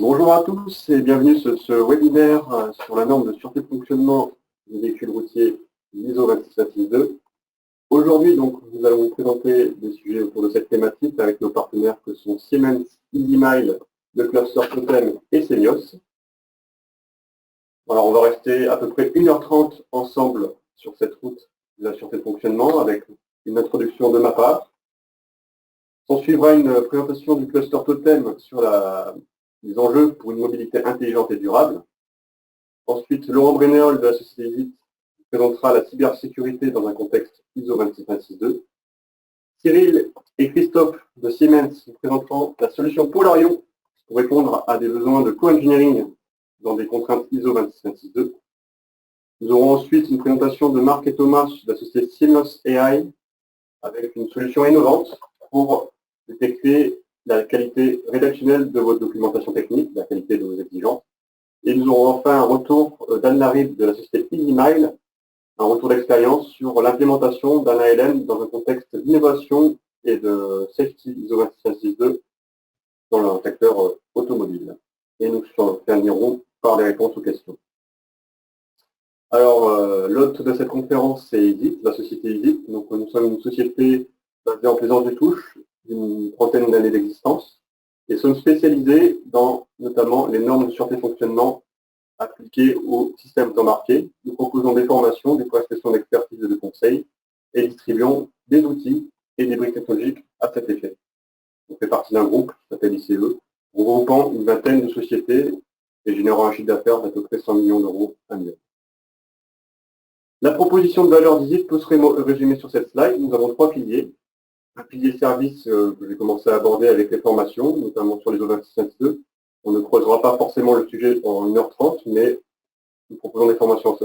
Bonjour à tous et bienvenue sur ce webinaire sur la norme de sûreté de fonctionnement des véhicules routiers ISO 26262. Aujourd'hui, donc, nous allons vous présenter des sujets autour de cette thématique avec nos partenaires que sont Siemens, EasyMile, le cluster Totem et Senios. Alors, on va rester à peu près 1h30 ensemble sur cette route de la sûreté de fonctionnement avec une introduction de ma part. S'en suivra une présentation du cluster Totem sur les enjeux pour une mobilité intelligente et durable. Ensuite, Laurent Brénéol de la société Easy présentera la cybersécurité dans un contexte ISO 26262. Cyril et Christophe de Siemens présenteront la solution Polarion pour répondre à des besoins de co-engineering dans des contraintes ISO 26262. Nous aurons ensuite une présentation de Marc et Thomas de la société Seamless AI avec une solution innovante pour détecter la qualité rédactionnelle de votre documentation technique, la qualité de vos exigences. Et nous aurons enfin un retour d'Anne Larib de la société EasyMile, un retour d'expérience sur l'implémentation d'un ALM dans un contexte d'innovation et de safety ISO 26262 dans le secteur automobile. Et nous terminerons par les réponses aux questions. Alors, l'hôte de cette conférence, c'est Easy, la société Easy. Donc, nous sommes une société basée en Plaisance-des-Touches, d'une trentaine d'années d'existence, et sommes spécialisés dans notamment les normes de sûreté de fonctionnement appliquées aux systèmes embarqués. Nous proposons des formations, des prestations d'expertise et de conseil, et distribuons des outils et des briques technologiques à cet effet. On fait partie d'un groupe qui s'appelle ICE, regroupant une vingtaine de sociétés et générant un chiffre d'affaires d'à peu près 100 millions d'euros annuels. La proposition de valeur d'ISIT peut se résumer sur cette slide. Nous avons trois piliers. Un pilier service que j'ai commencé à aborder avec les formations, notamment sur les O2622. On ne creusera pas forcément le sujet en 1h30, mais nous proposons des formations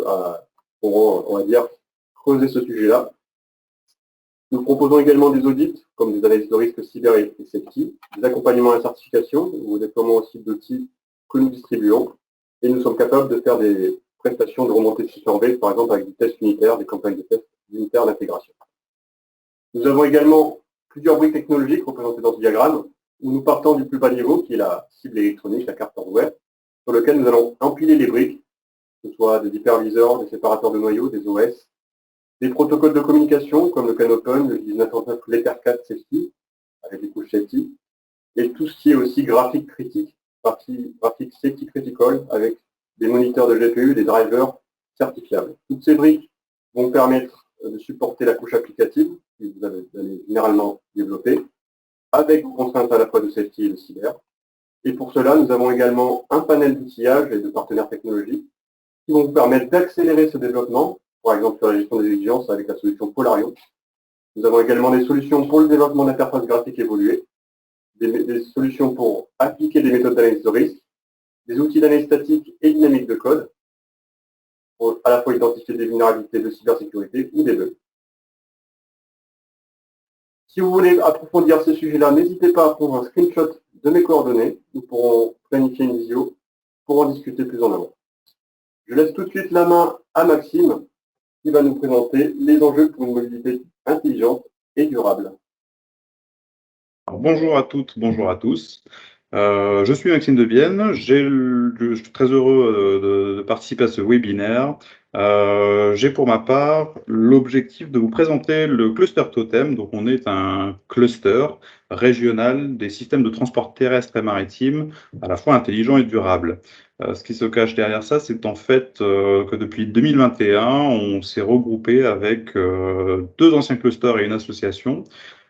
pour, on va dire, creuser ce sujet-là. Nous proposons également des audits, comme des analyses de risque cyber et safety, des accompagnements à la certification, ou des déploiements aussi d'outils que nous distribuons. Et nous sommes capables de faire des prestations de remontée de système B, par exemple avec des tests unitaires, des campagnes de tests unitaires d'intégration. Nous avons également plusieurs briques technologiques représentées dans ce diagramme, où nous partons du plus bas niveau, qui est la cible électronique, la carte hardware, sur lequel nous allons empiler les briques, que ce soit des hyperviseurs, des séparateurs de noyaux, des OS, des protocoles de communication, comme le CAN-Open, le 1939 ou l'Ethercat Safety, avec des couches safety, et tout ce qui est aussi graphique critique, graphique safety critical, avec des moniteurs de GPU, des drivers certifiables. Toutes ces briques vont permettre de supporter la couche applicative, que vous allez généralement développer, avec une contrainte à la fois de safety et de cyber. Et pour cela, nous avons également un panel d'outillage et de partenaires technologiques qui vont vous permettre d'accélérer ce développement, par exemple sur la gestion des exigences avec la solution Polarion. Nous avons également des solutions pour le développement d'interfaces graphiques évoluées, des solutions pour appliquer des méthodes d'analyse de risque, des outils d'analyse statique et dynamique de code, pour à la fois identifier des vulnérabilités de cybersécurité ou des bugs. Si vous voulez approfondir ces sujets-là, n'hésitez pas à prendre un screenshot de mes coordonnées. Nous pourrons planifier une visio pour en discuter plus en amont. Je laisse tout de suite la main à Maxime qui va nous présenter les enjeux pour une mobilité intelligente et durable. Alors, bonjour à toutes, bonjour à tous. Je suis Maxime Debienne. Je suis très heureux de participer à ce webinaire. J'ai pour ma part l'objectif de vous présenter le cluster Totem. Donc, on est un cluster régional des systèmes de transport terrestre et maritime, à la fois intelligent et durable. Ce qui se cache derrière ça, c'est en fait que depuis 2021, on s'est regroupé avec deux anciens clusters et une association.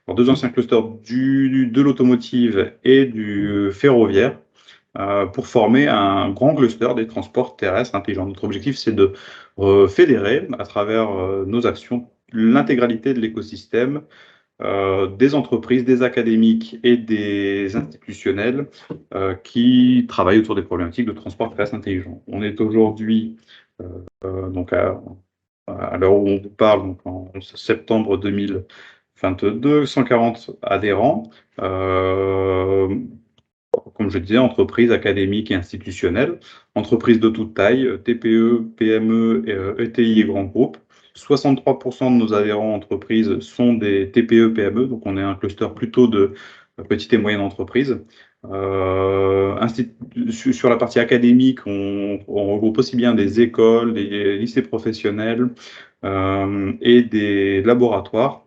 Alors, deux anciens clusters de l'automotive et du ferroviaire pour former un grand cluster des transports terrestres intelligents. Notre objectif, c'est de fédérer à travers nos actions l'intégralité de l'écosystème des entreprises, des académiques et des institutionnels qui travaillent autour des problématiques de transport terrestre intelligent. On est aujourd'hui, donc à l'heure où on vous parle, donc en septembre 2022, 140 adhérents, comme je disais, entreprises académiques et institutionnelles, entreprises de toute taille, TPE, PME, ETI et grands groupes. 63% de nos adhérents entreprises sont des TPE, PME, donc on est un cluster plutôt de petites et moyennes entreprises. Sur la partie académique, on regroupe aussi bien des écoles, des lycées professionnels et des laboratoires.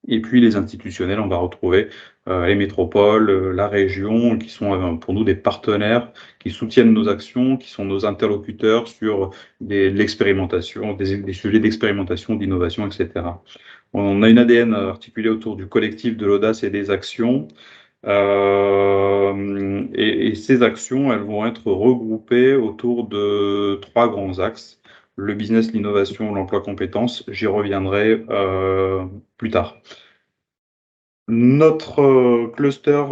Et puis les institutionnels, on va retrouver les métropoles, la région, qui sont pour nous des partenaires, qui soutiennent nos actions, qui sont nos interlocuteurs sur l'expérimentation, des sujets d'expérimentation, d'innovation, etc. On a une ADN articulée autour du collectif, de l'audace et des actions. Et ces actions, elles vont être regroupées autour de trois grands axes: le business, l'innovation, l'emploi compétences. J'y reviendrai plus tard. Notre cluster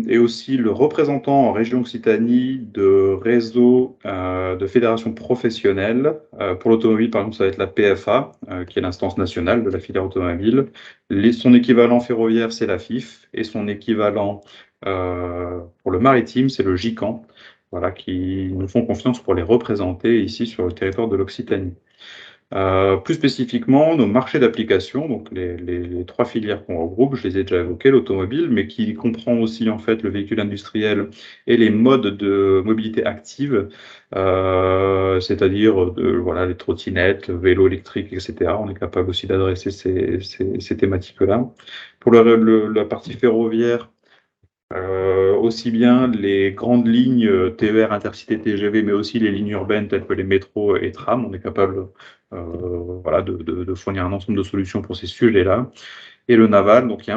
est aussi le représentant en région Occitanie de réseaux de fédérations professionnelles. Pour l'automobile, par exemple, ça va être la PFA, qui est l'instance nationale de la filière automobile. Son équivalent ferroviaire, c'est la FIF, et son équivalent pour le maritime, c'est le GICAN, voilà, qui nous font confiance pour les représenter ici sur le territoire de l'Occitanie. Plus spécifiquement, nos marchés d'application, donc les trois filières qu'on regroupe, je les ai déjà évoquées, l'automobile, mais qui comprend aussi en fait le véhicule industriel et les modes de mobilité active, c'est-à-dire voilà, les trottinettes, le vélo électrique, etc. On est capable aussi d'adresser ces thématiques-là. Pour la partie ferroviaire, aussi bien les grandes lignes TER, Intercité, TGV, mais aussi les lignes urbaines telles que les métros et trams. On est capable voilà, de fournir un ensemble de solutions pour ces sujets-là. Et le naval, donc,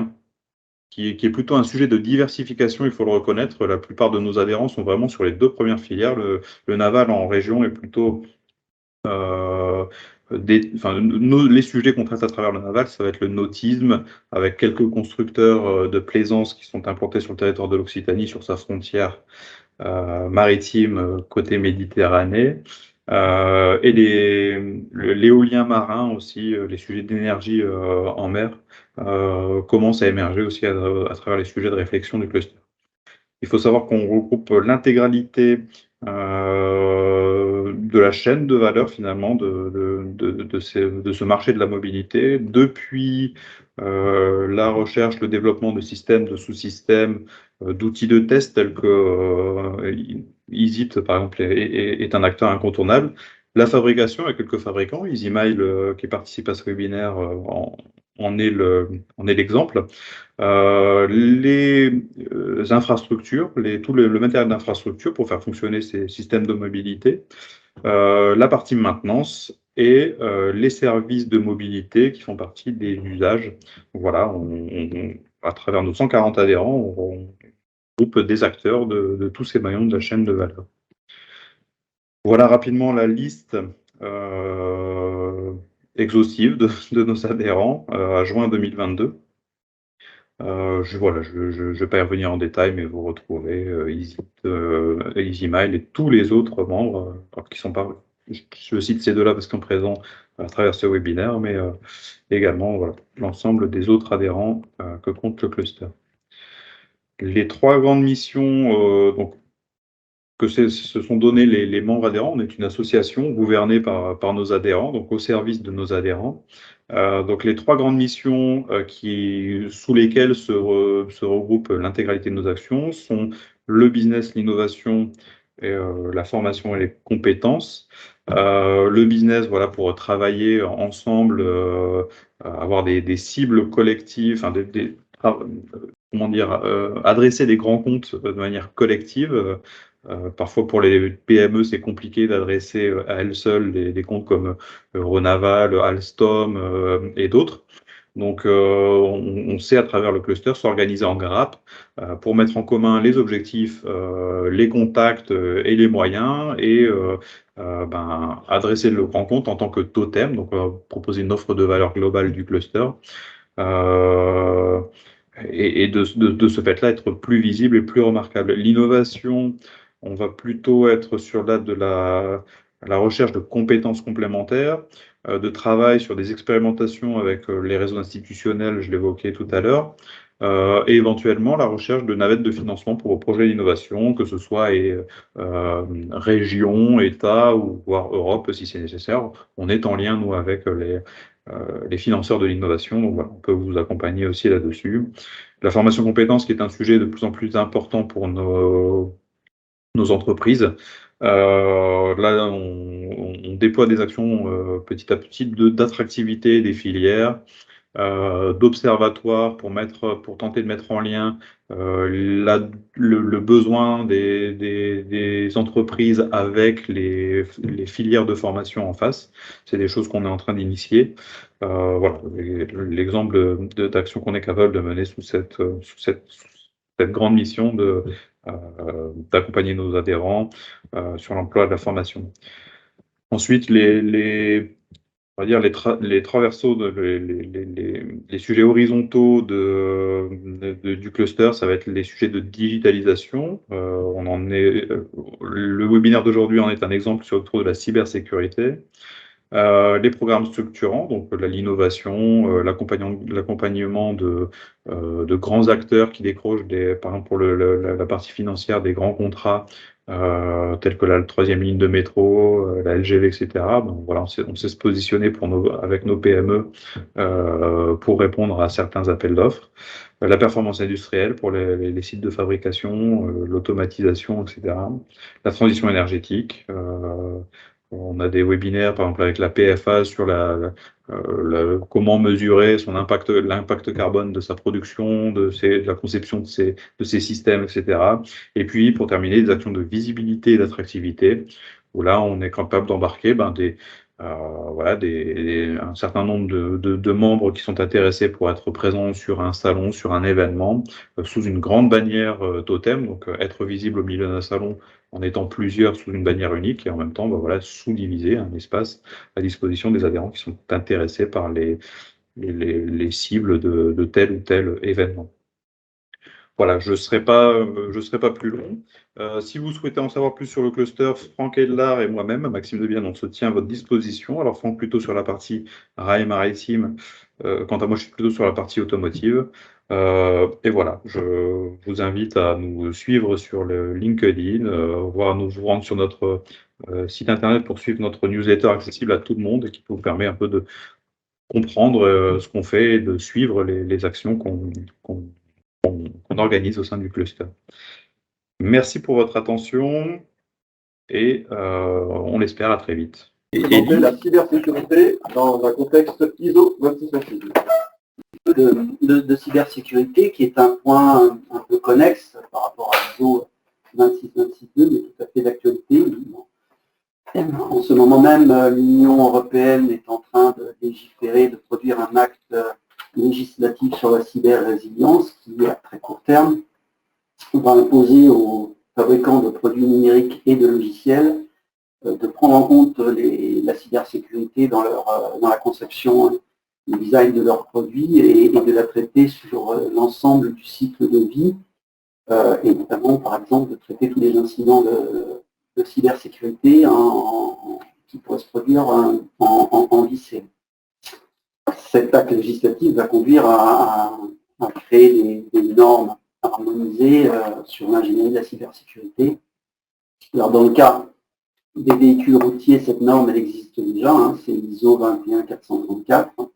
qui est plutôt un sujet de diversification, il faut le reconnaître. La plupart de nos adhérents sont vraiment sur les deux premières filières. Le naval en région est plutôt les sujets qu'on traite à travers le naval, ça va être le nautisme, avec quelques constructeurs de plaisance qui sont implantés sur le territoire de l'Occitanie, sur sa frontière maritime côté Méditerranée, et l'éolien marin aussi, les sujets d'énergie en mer commencent à émerger aussi à travers les sujets de réflexion du cluster. Il faut savoir qu'on regroupe l'intégralité de la chaîne de valeur finalement de ce marché de la mobilité, depuis la recherche, le développement de systèmes, de sous-systèmes, d'outils de test tels que EasyT par exemple est un acteur incontournable. La fabrication, avec quelques fabricants, EasyMile qui participe à ce webinaire en est l'exemple. Les infrastructures, tout le matériel d'infrastructure pour faire fonctionner ces systèmes de mobilité, la partie maintenance et les services de mobilité qui font partie des usages. Voilà, à travers nos 140 adhérents, on groupe des acteurs de tous ces maillons de la chaîne de valeur. Voilà rapidement la liste exhaustive de nos adhérents à juin 2022. Je ne vais pas y revenir en détail, mais vous retrouvez EasyMile et tous les autres membres qui sont pas. Je cite ces deux-là parce qu'ils sont présents à travers ce webinaire, mais également voilà, l'ensemble des autres adhérents que compte le cluster. Les trois grandes missions donc, que se sont données les membres adhérents. On est une association gouvernée par nos adhérents, donc au service de nos adhérents. Donc les trois grandes missions sous lesquelles se regroupe l'intégralité de nos actions sont le business, l'innovation, et, la formation et les compétences. Le business, voilà, pour travailler ensemble, avoir des cibles collectives, enfin comment dire, adresser des grands comptes de manière collective. Parfois, pour les PME, c'est compliqué d'adresser à elles seules des comptes comme Renaval, Alstom et d'autres. Donc, on sait à travers le cluster s'organiser en grappes pour mettre en commun les objectifs, les contacts et les moyens et adresser le grand compte en tant que totem, donc proposer une offre de valeur globale du cluster. Et de ce fait-là, être plus visible et plus remarquable. L'innovation, on va plutôt être sur la recherche de compétences complémentaires, de travail sur des expérimentations avec les réseaux institutionnels, je l'évoquais tout à l'heure, et éventuellement la recherche de navettes de financement pour vos projets d'innovation, que ce soit région, État ou voire Europe si c'est nécessaire. On est en lien, nous, avec les financeurs de l'innovation, donc voilà, on peut vous accompagner aussi là-dessus. la formation compétences qui est un sujet de plus en plus important pour nos entreprises. Là, on déploie des actions petit à petit d'attractivité des filières, d'observatoires pour tenter de mettre en lien le besoin des entreprises avec les filières de formation en face. C'est des choses qu'on est en train d'initier. Voilà, l'exemple d'action qu'on est capable de mener sous cette grande mission d'accompagner nos adhérents sur l'emploi de la formation. Ensuite, on va dire les traversaux, les sujets horizontaux du cluster, ça va être les sujets de digitalisation. Le webinaire d'aujourd'hui en est un exemple autour de la cybersécurité. Les programmes structurants, donc l'innovation, l'accompagnement de grands acteurs qui décrochent, par exemple pour la partie financière, des grands contrats tels que la troisième ligne de métro, la LGV, etc. Donc voilà, on sait se positionner avec nos PME pour répondre à certains appels d'offres. La performance industrielle pour les sites de fabrication, l'automatisation, etc. La transition énergétique. On a des webinaires, par exemple, avec la PFA sur comment mesurer l'impact carbone de sa production, de la conception de ces systèmes, etc. Et puis, pour terminer, des actions de visibilité et d'attractivité, où là, on est capable d'embarquer un certain nombre de membres qui sont intéressés pour être présents sur un salon, sur un événement, sous une grande bannière totem, donc être visible au milieu d'un salon en étant plusieurs sous une bannière unique et en même temps sous-diviser un espace à disposition des adhérents qui sont intéressés par les cibles de tel ou tel événement. Voilà, je ne serai pas plus long. Si vous souhaitez en savoir plus sur le cluster, Franck Edlar et moi-même, Maxime Debienne, on se tient à votre disposition. Alors Franck plutôt sur la partie rail maritime, quant à moi je suis plutôt sur la partie automotive. Et voilà, je vous invite à nous suivre sur le LinkedIn, voire vous rendre sur notre site internet pour suivre notre newsletter accessible à tout le monde et qui vous permet un peu de comprendre ce qu'on fait et de suivre les actions qu'on organise au sein du cluster. Merci pour votre attention et on l'espère à très vite. Présenter la cybersécurité dans un contexte ISO 26262. De cybersécurité qui est un point un peu connexe par rapport à l'ISO 26262, mais tout à fait d'actualité. En ce moment même, l'Union européenne est en train de légiférer, de produire un acte législatif sur la cyber-résilience qui, à très court terme, va imposer aux fabricants de produits numériques et de logiciels de prendre en compte la cybersécurité dans la conception, le design de leurs produits et de la traiter sur l'ensemble du cycle de vie, et notamment, par exemple, de traiter tous les incidents de cybersécurité qui pourraient se produire en lycée. Cet acte législatif va conduire à créer des normes harmonisées sur l'ingénierie de la cybersécurité. Alors, dans le cas des véhicules routiers, cette norme, elle existe déjà, c'est l'ISO 21434,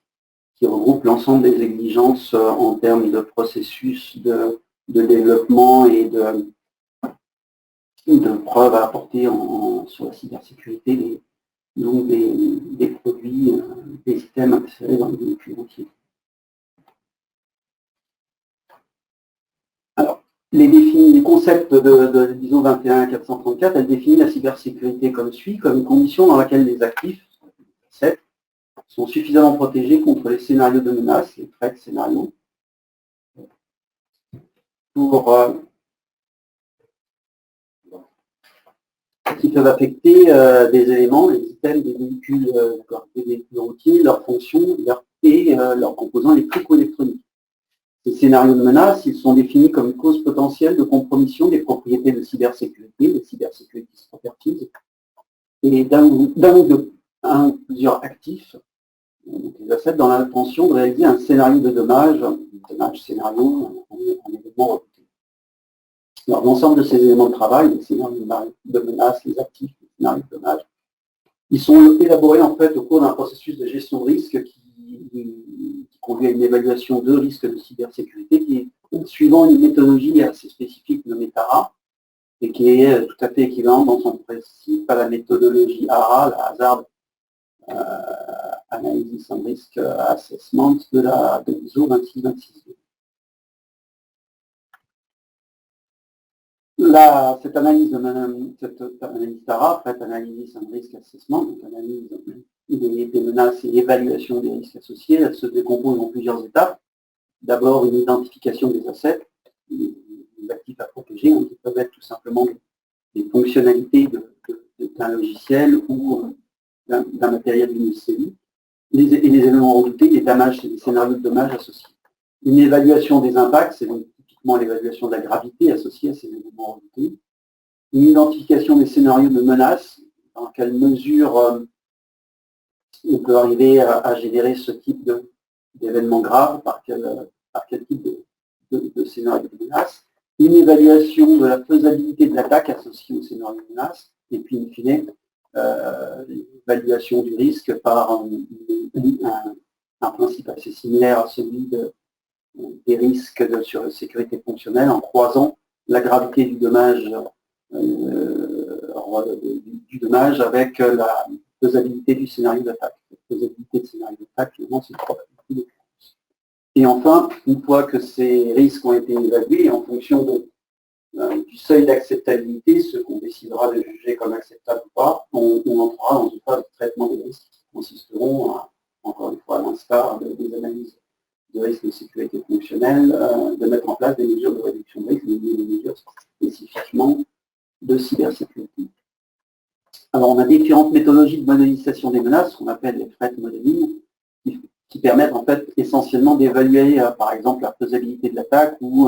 qui regroupe l'ensemble des exigences en termes de processus de développement et de preuves à apporter sur la cybersécurité des produits, des systèmes insérés dans les véhicules routiers. Alors, les concepts de l'ISO 21434, elle définit la cybersécurité comme suit, comme une condition dans laquelle les actifs sont suffisamment protégés contre les scénarios de menace, les threat scénarios, qui peuvent affecter des éléments, les items des véhicules routiers, leurs fonctions et leurs composants électriques ou électroniques. Ces scénarios de menace, ils sont définis comme une cause potentielle de compromission des propriétés de cybersécurité, les cybersecurity properties, et d'un ou plusieurs actifs, donc les assets, dans l'intention de réaliser un scénario de dommage, scénario, un événement reporté. Alors, l'ensemble de ces éléments de travail, les scénarios de menace, les actifs, les scénarios de dommage, ils sont élaborés en fait au cours d'un processus de gestion de risque qui conduit à une évaluation de risque de cybersécurité qui est suivant une méthodologie assez spécifique nommée TARA, et qui est tout à fait équivalente dans son principe à la méthodologie ARA, la Hazard Analysis and Risk Assessment de l'ISO 26262. Cette analyse TARA, Threat Analysis and Risk Assessment, donc analyse des menaces et évaluation des risques associés, elle se décompose en plusieurs étapes. D'abord, une identification des assets, des actifs à protéger, qui peuvent être tout simplement des fonctionnalités d'un logiciel ou d'un matériel d'une SCI, et les éléments redoutés, les dommages, les scénarios de dommages associés. Une évaluation des impacts, c'est donc typiquement l'évaluation de la gravité associée à ces éléments redoutés. Une identification des scénarios de menaces, dans quelle mesure on peut arriver à générer ce type d'événements graves, par quel type de scénario de menace. Une évaluation de la faisabilité de l'attaque associée au scénario de menace, et puis, in fine, l'évaluation du risque par un principe assez similaire à celui des risques sur la sécurité fonctionnelle, en croisant la gravité du dommage, avec la faisabilité du scénario d'attaque. La faisabilité de scénario d'attaque, finalement, c'est une probabilité de réponse. Et enfin, une fois que ces risques ont été évalués, en fonction du seuil d'acceptabilité, ce qu'on décidera de juger comme acceptable ou pas, on entrera dans une phase de traitement des risques qui consisteront, encore une fois, à l'instar des analyses de risques de sécurité fonctionnelle, de mettre en place des mesures de réduction de risque, des mesures spécifiquement de cybersécurité. Alors, on a différentes méthodologies de modélisation des menaces, qu'on appelle les threat modeling, qui permettent en fait essentiellement d'évaluer, par exemple, la faisabilité de l'attaque ou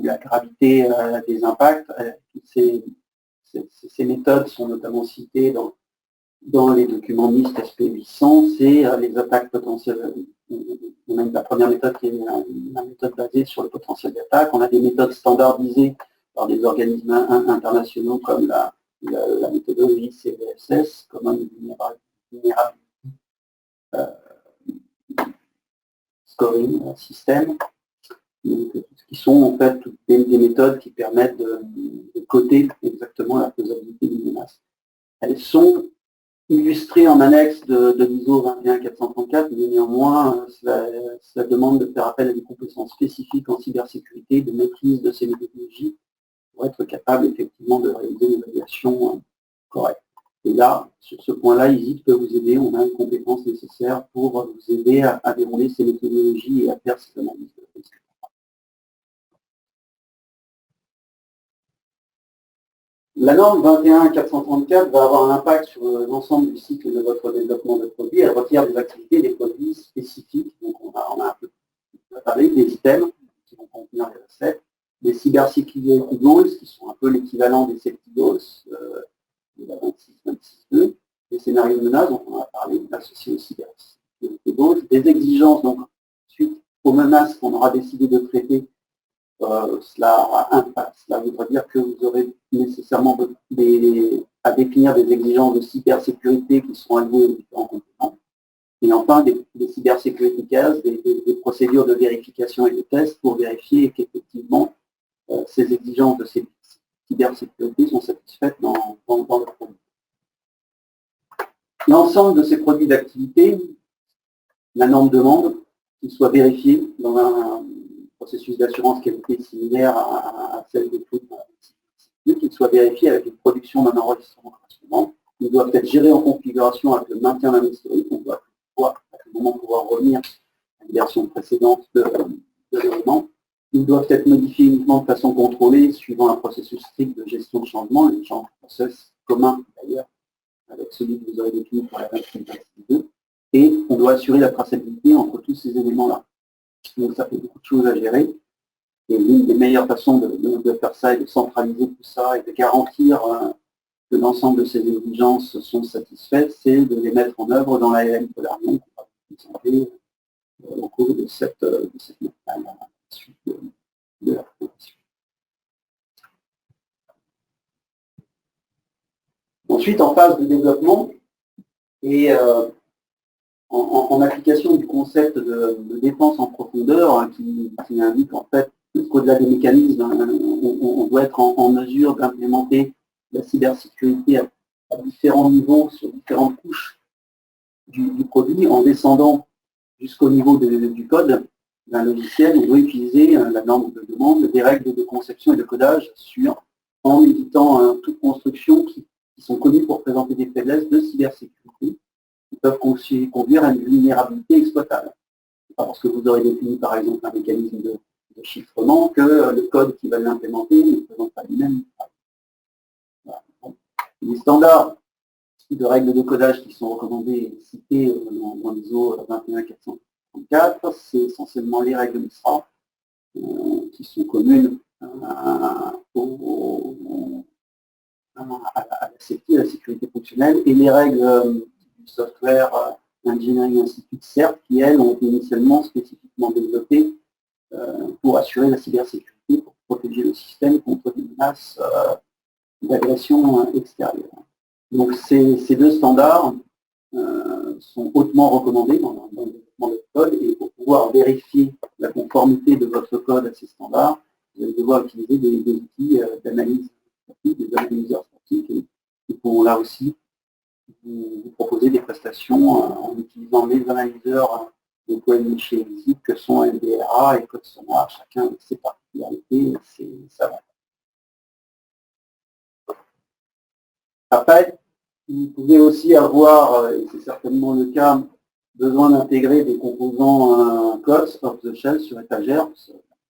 la gravité des impacts. Ces méthodes sont notamment citées dans les documents NIST SP800, c'est les attaques potentielles. On a la première méthode qui est la méthode basée sur le potentiel d'attaque. On a des méthodes standardisées par des organismes internationaux comme la méthodologie CVSS, Common Vulnerability Scoring System, qui sont en fait des méthodes qui permettent de coder exactement la faisabilité d'une menace. Elles sont illustrées en annexe de l'ISO 21434, mais néanmoins, cela demande de faire appel à des compétences spécifiques en cybersécurité, de maîtrise de ces méthodologies, pour être capable effectivement de réaliser une évaluation correcte. Et là, sur ce point-là, ISIT peut vous aider, on a les compétences nécessaires pour vous aider à dérouler ces méthodologies et à faire ces analyses de risque. La norme 21434 va avoir un impact sur l'ensemble du cycle de votre développement de produits. Elle requiert des activités, des produits spécifiques. Donc on a un peu parlé des items qui vont contenir les recettes, des cybersecurity goals qui sont un peu l'équivalent des safety goals de la 26.2, des scénarios de menaces dont on a parlé, associés aux cybersecurity goals, des exigences donc suite aux menaces qu'on aura décidé de traiter. Cela voudra dire que vous aurez nécessairement à définir des exigences de cybersécurité qui sont allouées aux différents composants. Et enfin, des cybersécurité cases, des procédures de vérification et de tests pour vérifier qu'effectivement ces exigences de cybersécurité sont satisfaites dans le produit. L'ensemble de ces produits d'activité, la norme demande qu'ils soient vérifiés dans un processus d'assurance qualité similaire à celle de tout, qu'ils soient vérifiés avec une production d'un enregistrement correspondant. Ils doivent être gérés en configuration avec le maintien d'un historique. On doit à tout moment pouvoir revenir à une version précédente de l'élément. Ils doivent être modifiés uniquement de façon contrôlée, suivant un processus strict de gestion de changement, le change process commun d'ailleurs, avec celui que vous aurez défini pour la 26.2. Et on doit assurer la traçabilité entre tous ces éléments-là. Donc ça fait beaucoup de choses à gérer. Et l'une des meilleures façons de faire ça est de centraliser tout ça et de garantir que l'ensemble de ces exigences sont satisfaites, c'est de les mettre en œuvre dans la LM Polarion qu'on va vous présenter au cours de cette suite de la présentation. Ensuite, en phase de développement et en application du concept de défense en profondeur, hein, qui indique en fait qu'au-delà des mécanismes, on doit être en mesure d'implémenter la cybersécurité à différents niveaux, sur différentes couches du produit, en descendant jusqu'au niveau du code d'un logiciel. On doit utiliser la norme de demande, des règles de conception et de codage en évitant toute construction qui sont connues pour présenter des faiblesses de cybersécurité qui peuvent conduire à une vulnérabilité exploitable. C'est pas parce que vous aurez défini par exemple un mécanisme de chiffrement que le code qui va l'implémenter ne présente pas lui-même. Voilà. Les standards de règles de codage qui sont recommandées et citées dans l'ISO 21434, c'est essentiellement les règles MISRA qui sont communes à la sécurité fonctionnelle, et les règles du Software Engineering Institute, certes, qui elles ont été initialement spécifiquement développées pour assurer la cybersécurité, pour protéger le système contre des menaces d'agression extérieure. Donc ces deux standards sont hautement recommandés dans le développement de code, et pour pouvoir vérifier la conformité de votre code à ces standards, vous allez devoir utiliser des outils d'analyse statique, des analyseurs statiques, qui pourront là aussi vous proposer des prestations en utilisant les analyseurs déployés chez EASYP que sont MDRA et Code Sonar, chacun avec ses particularités et ses savoir. Après, vous pouvez aussi avoir, et c'est certainement le cas, besoin d'intégrer des composants COTS off-the-shelf sur étagère,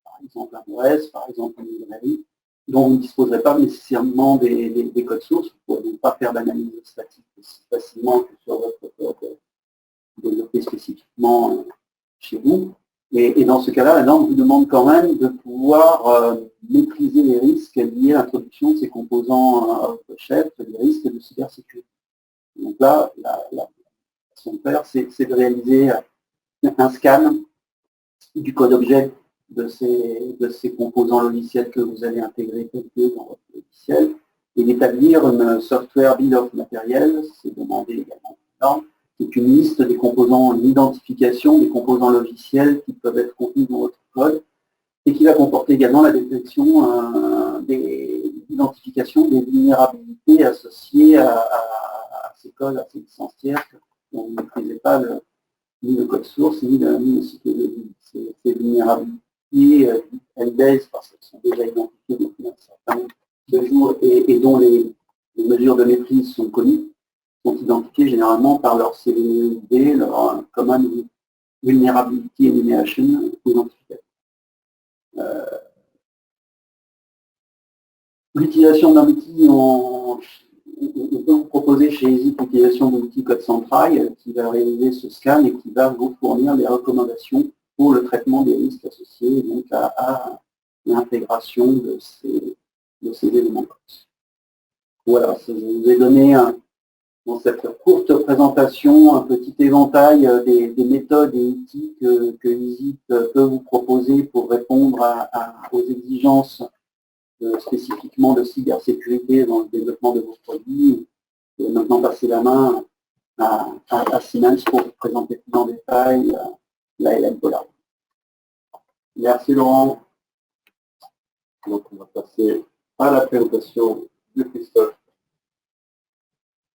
par exemple un OS, par exemple une librairie, dont vous ne disposerez pas nécessairement des codes sources. Vous ne pouvez donc pas faire d'analyse statique aussi facilement que sur votre code développé spécifiquement chez vous. Et dans ce cas-là, la norme vous demande quand même de pouvoir maîtriser les risques liés à l'introduction de ces composants off-the-shelf, les risques de cybersécurité. Donc là, la façon de faire, c'est de réaliser un scan du code objet de ces composants logiciels que vous allez intégrer dans votre logiciel, et d'établir une software bill of material, c'est demandé également dans c'est une liste des composants, une identification des composants logiciels qui peuvent être contenus dans votre code, et qui va comporter également la détection des identifications des vulnérabilités associées à ces codes, à ces licences tierces, dont vous ne maîtrisez pas ni le code source, ni le cycle de vie. Ces vulnérabilités LDASE, parce qu'elles sont déjà identifiées depuis un certain nombre de jours et dont les mesures de maîtrise sont connues, sont identifiées généralement par leur CVED, leur Common Vulnerability Enumeration identification. L'utilisation d'un outil, on peut vous proposer chez EASYP l'utilisation d'un outil Code Central qui va réaliser ce scan et qui va vous fournir des recommandations pour le traitement des risques associés donc à l'intégration de ces éléments. Voilà, je vous ai donné dans cette courte présentation un petit éventail des méthodes et outils que EASYP peut vous proposer pour répondre aux exigences spécifiquement de cybersécurité dans le développement de vos produits. Je vais maintenant passer la main à Siemens pour vous présenter plus en détail la LM Polar. Merci Laurent. Donc on va passer à la présentation de Christophe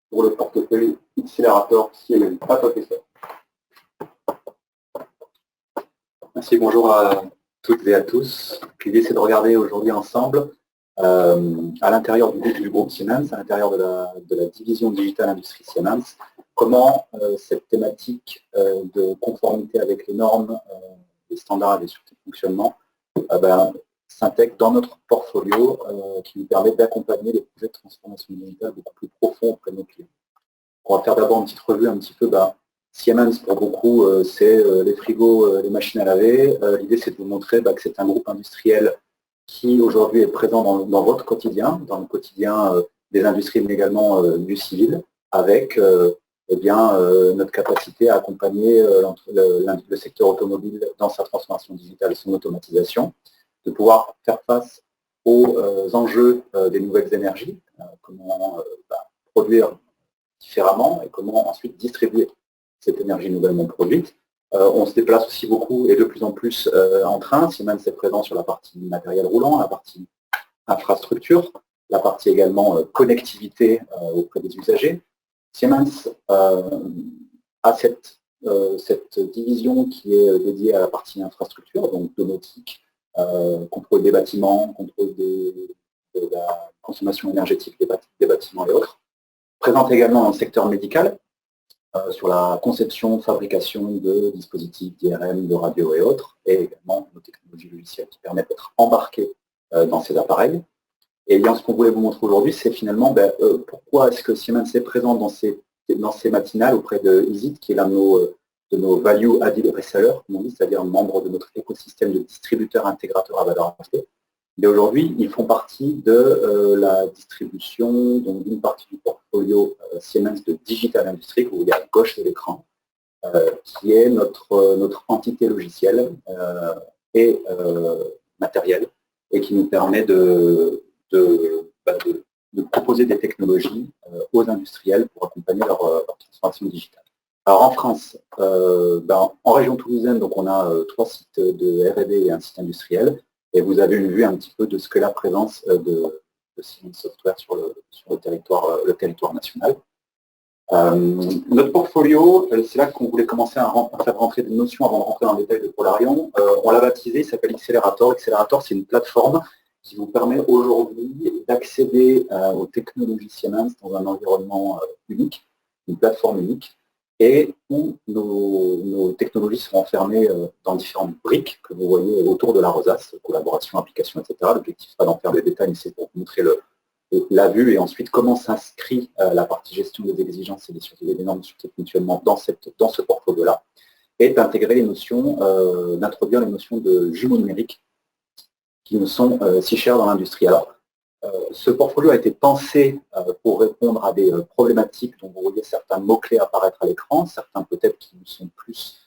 pour le portefeuille Accelerator Siemens. À toi Christophe. Merci, bonjour à toutes et à tous. L'idée c'est de regarder aujourd'hui ensemble à l'intérieur du groupe Siemens, à l'intérieur de la division digitale industrie Siemens, comment cette thématique de conformité avec les normes, les standards et les sûretés de fonctionnement s'intègre dans notre portfolio qui nous permet d'accompagner les projets de transformation digitale beaucoup plus profonds auprès de nos clients. On va faire d'abord une petite revue un petit peu. Siemens, pour beaucoup, c'est les frigos, les machines à laver. L'idée, c'est de vous montrer que c'est un groupe industriel qui aujourd'hui est présent dans votre quotidien, dans le quotidien des industries, mais également du civil, avec notre capacité à accompagner le secteur automobile dans sa transformation digitale et son automatisation, de pouvoir faire face aux enjeux des nouvelles énergies, comment produire différemment et comment ensuite distribuer cette énergie nouvellement produite. On se déplace aussi beaucoup et de plus en plus en train. Siemens est présent sur la partie matériel roulant, la partie infrastructure, la partie également connectivité auprès des usagers. Siemens a cette division qui est dédiée à la partie infrastructure, donc domotique, contrôle des bâtiments, contrôle de la consommation énergétique des bâtiments et autres. Présente également dans le secteur médical, sur la conception, fabrication de dispositifs d'IRM, de radio et autres, et également nos technologies logicielles qui permettent d'être embarquées dans ces appareils. Et bien, ce qu'on voulait vous montrer aujourd'hui, c'est finalement pourquoi est-ce que Siemens est présent dans ces matinales auprès de EasyIT, qui est l'un de nos value added resellers, comme on dit, c'est-à-dire membre de notre écosystème de distributeurs intégrateurs à valeur ajoutée. Et aujourd'hui, ils font partie de la distribution, donc d'une partie du portfolio Siemens de Digital Industry, que vous voyez à gauche de l'écran, qui est notre entité logicielle et matérielle, et qui nous permet de proposer des technologies aux industriels pour accompagner leur transformation digitale. Alors en France, en région toulousaine, donc on a 3 sites de R&D et un site industriel. Et vous avez une vue un petit peu de ce que la présence de Siemens Software sur le territoire national. Notre portfolio, c'est là qu'on voulait commencer à faire rentrer des notions avant de rentrer dans le détail de Polarion. On l'a baptisé, il s'appelle Accelerator. Accelerator, c'est une plateforme qui vous permet aujourd'hui d'accéder aux technologies Siemens dans un environnement unique, une plateforme unique, et où nos technologies seront enfermées dans différentes briques que vous voyez autour de la rosace, collaboration, application, etc. L'objectif, pas d'en faire des détails, mais c'est pour vous montrer la vue et ensuite comment s'inscrit la partie gestion des exigences et des normes sur fonctionnement dans ce portfolio-là, et d'intégrer les notions, d'introduire les notions de jumeaux numériques qui nous sont si chères dans l'industrie. Alors, ce portfolio a été pensé pour répondre à des problématiques dont vous voyez certains mots-clés apparaître à l'écran, certains peut-être qui nous sont plus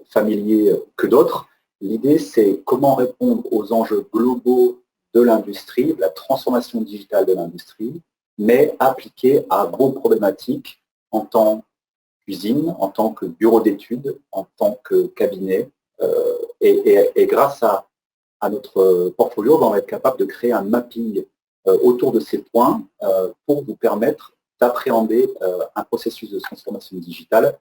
familiers que d'autres. L'idée, c'est comment répondre aux enjeux globaux de l'industrie, de la transformation digitale de l'industrie, mais appliquée à vos problématiques en tant qu'usine, en tant que bureau d'études, en tant que cabinet. Et grâce à notre portfolio, on va être capable de créer un mapping autour de ces points pour vous permettre d'appréhender un processus de transformation digitale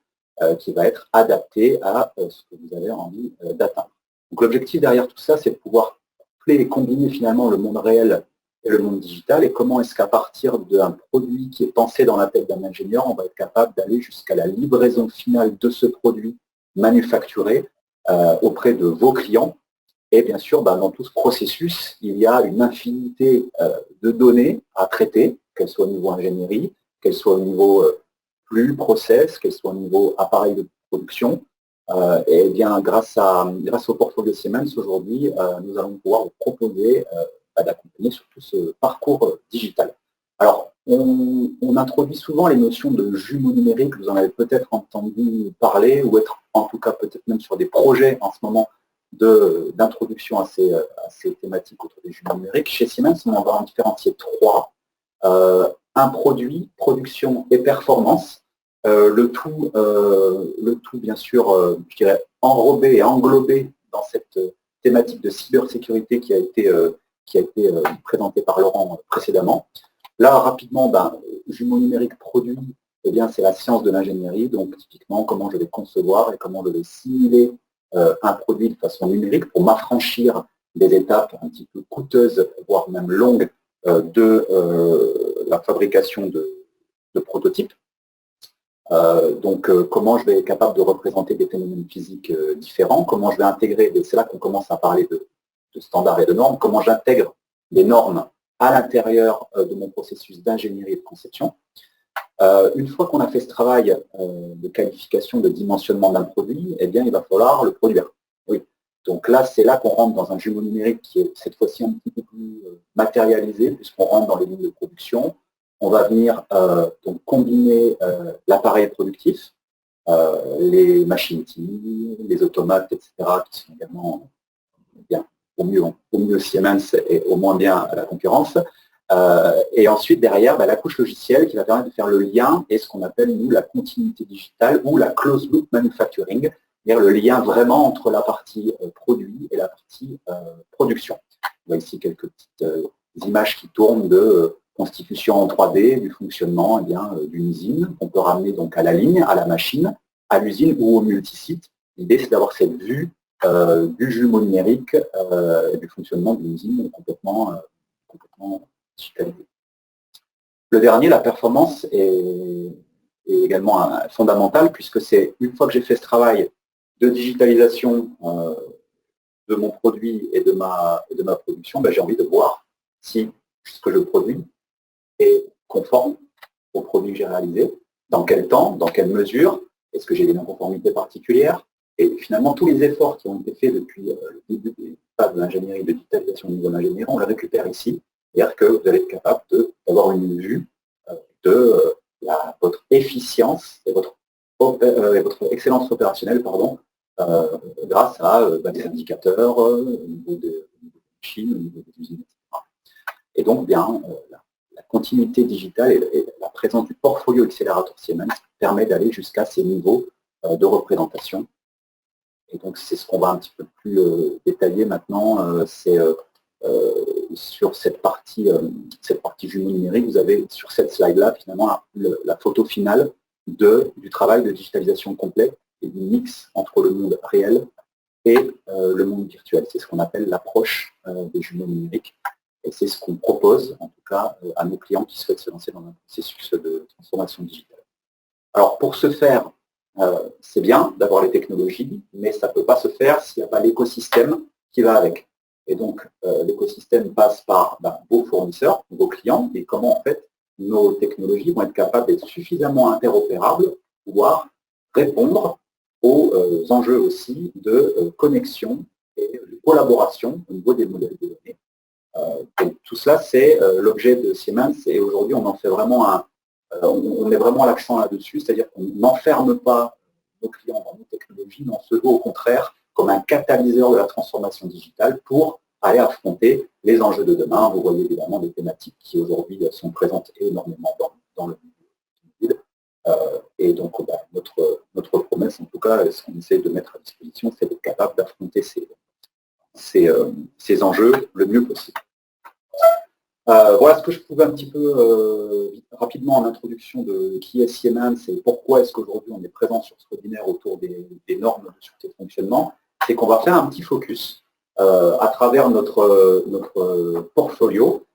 qui va être adapté à ce que vous avez envie d'atteindre. Donc l'objectif derrière tout ça, c'est de pouvoir coupler et combiner finalement le monde réel et le monde digital, et comment est-ce qu'à partir d'un produit qui est pensé dans la tête d'un ingénieur, on va être capable d'aller jusqu'à la livraison finale de ce produit manufacturé auprès de vos clients. Et bien sûr, dans tout ce processus, il y a une infinité de données à traiter, qu'elles soient au niveau ingénierie, qu'elles soient au niveau flux, process, qu'elles soient au niveau appareil de production. Et bien, grâce au portfolio Siemens, aujourd'hui, nous allons pouvoir vous proposer d'accompagner sur tout ce parcours digital. Alors, on introduit souvent les notions de jumeaux numériques, vous en avez peut-être entendu parler, ou être en tout cas peut-être même sur des projets en ce moment d'introduction à ces thématiques autour des jumeaux numériques. Chez Siemens, on va en différencier 3. Un produit, production et performance. Le tout bien sûr, je dirais, enrobé et englobé dans cette thématique de cybersécurité qui a été présentée par Laurent précédemment. Là, rapidement, jumeaux numériques produit, eh bien, c'est la science de l'ingénierie, donc typiquement comment je vais concevoir et comment je vais simuler un produit de façon numérique pour m'affranchir des étapes un petit peu coûteuses, voire même longues, de la fabrication de prototypes. Donc, comment je vais être capable de représenter des phénomènes physiques différents, comment je vais intégrer, et c'est là qu'on commence à parler de standards et de normes, comment j'intègre des normes à l'intérieur de mon processus d'ingénierie et de conception. Une fois qu'on a fait ce travail de qualification, de dimensionnement d'un produit, eh bien, il va falloir le produire. Oui. Donc là, c'est là qu'on rentre dans un jumeau numérique qui est cette fois-ci un petit peu plus matérialisé, puisqu'on rentre dans les lignes de production. On va venir donc combiner l'appareil productif, les machines-outils, les automates, etc., qui sont également bien, au mieux Siemens et au moins bien à la concurrence, Et ensuite, derrière, la couche logicielle qui va permettre de faire le lien et ce qu'on appelle, nous, la continuité digitale ou la closed loop manufacturing, c'est-à-dire le lien vraiment entre la partie produit et la partie production. On voit ici quelques petites images qui tournent de constitution en 3D du fonctionnement d'une usine qu'on peut ramener donc à la ligne, à la machine, à l'usine ou au multisite. L'idée, c'est d'avoir cette vue du jumeau numérique et du fonctionnement d'une usine complètement digitalisée. Le dernier, la performance, est également fondamentale puisque c'est une fois que j'ai fait ce travail de digitalisation de mon produit et de ma production, j'ai envie de voir si ce que je produis est conforme au produit que j'ai réalisé, dans quel temps, dans quelle mesure, est-ce que j'ai des non-conformités particulières, et finalement tous les efforts qui ont été faits depuis le début des phases de l'ingénierie, de digitalisation au niveau de l'ingénierie, on les récupère ici, c'est-à-dire que vous allez être capable d'avoir une vue de votre efficience et votre excellence opérationnelle, grâce à des indicateurs au niveau des machines, au niveau des usines, etc. Et donc, la continuité digitale et la présence du portfolio accélérateur Siemens permet d'aller jusqu'à ces niveaux de représentation. Et donc, c'est ce qu'on va un petit peu plus détailler maintenant. C'est sur cette partie jumeau numérique, vous avez sur cette slide-là, finalement, la photo finale du travail de digitalisation complet et du mix entre le monde réel et le monde virtuel. C'est ce qu'on appelle l'approche des jumeaux numériques. Et c'est ce qu'on propose, en tout cas, à nos clients qui souhaitent se lancer dans un processus de transformation digitale. Alors, pour ce faire, c'est bien d'avoir les technologies, mais ça ne peut pas se faire s'il n'y a pas l'écosystème qui va avec. Et donc, l'écosystème passe par vos fournisseurs, vos clients, et comment, en fait, nos technologies vont être capables d'être suffisamment interopérables pour pouvoir répondre aux enjeux aussi de connexion et de collaboration au niveau des modèles de données. Donc, tout cela, c'est l'objet de Siemens, et aujourd'hui, on en fait vraiment on met vraiment l'accent là-dessus, c'est-à-dire qu'on n'enferme pas nos clients dans nos technologies, mais on se voit au contraire comme un catalyseur de la transformation digitale pour aller affronter les enjeux de demain. Vous voyez évidemment des thématiques qui aujourd'hui sont présentes énormément dans le milieu. Et donc, notre promesse, en tout cas, ce qu'on essaie de mettre à disposition, c'est d'être capable d'affronter ces enjeux le mieux possible. Voilà ce que je pouvais un petit peu rapidement en introduction de qui est Siemens et pourquoi est-ce qu'aujourd'hui on est présent sur ce webinaire autour des normes de sûreté de fonctionnement. C'est qu'on va faire un petit focus à travers notre portfolio.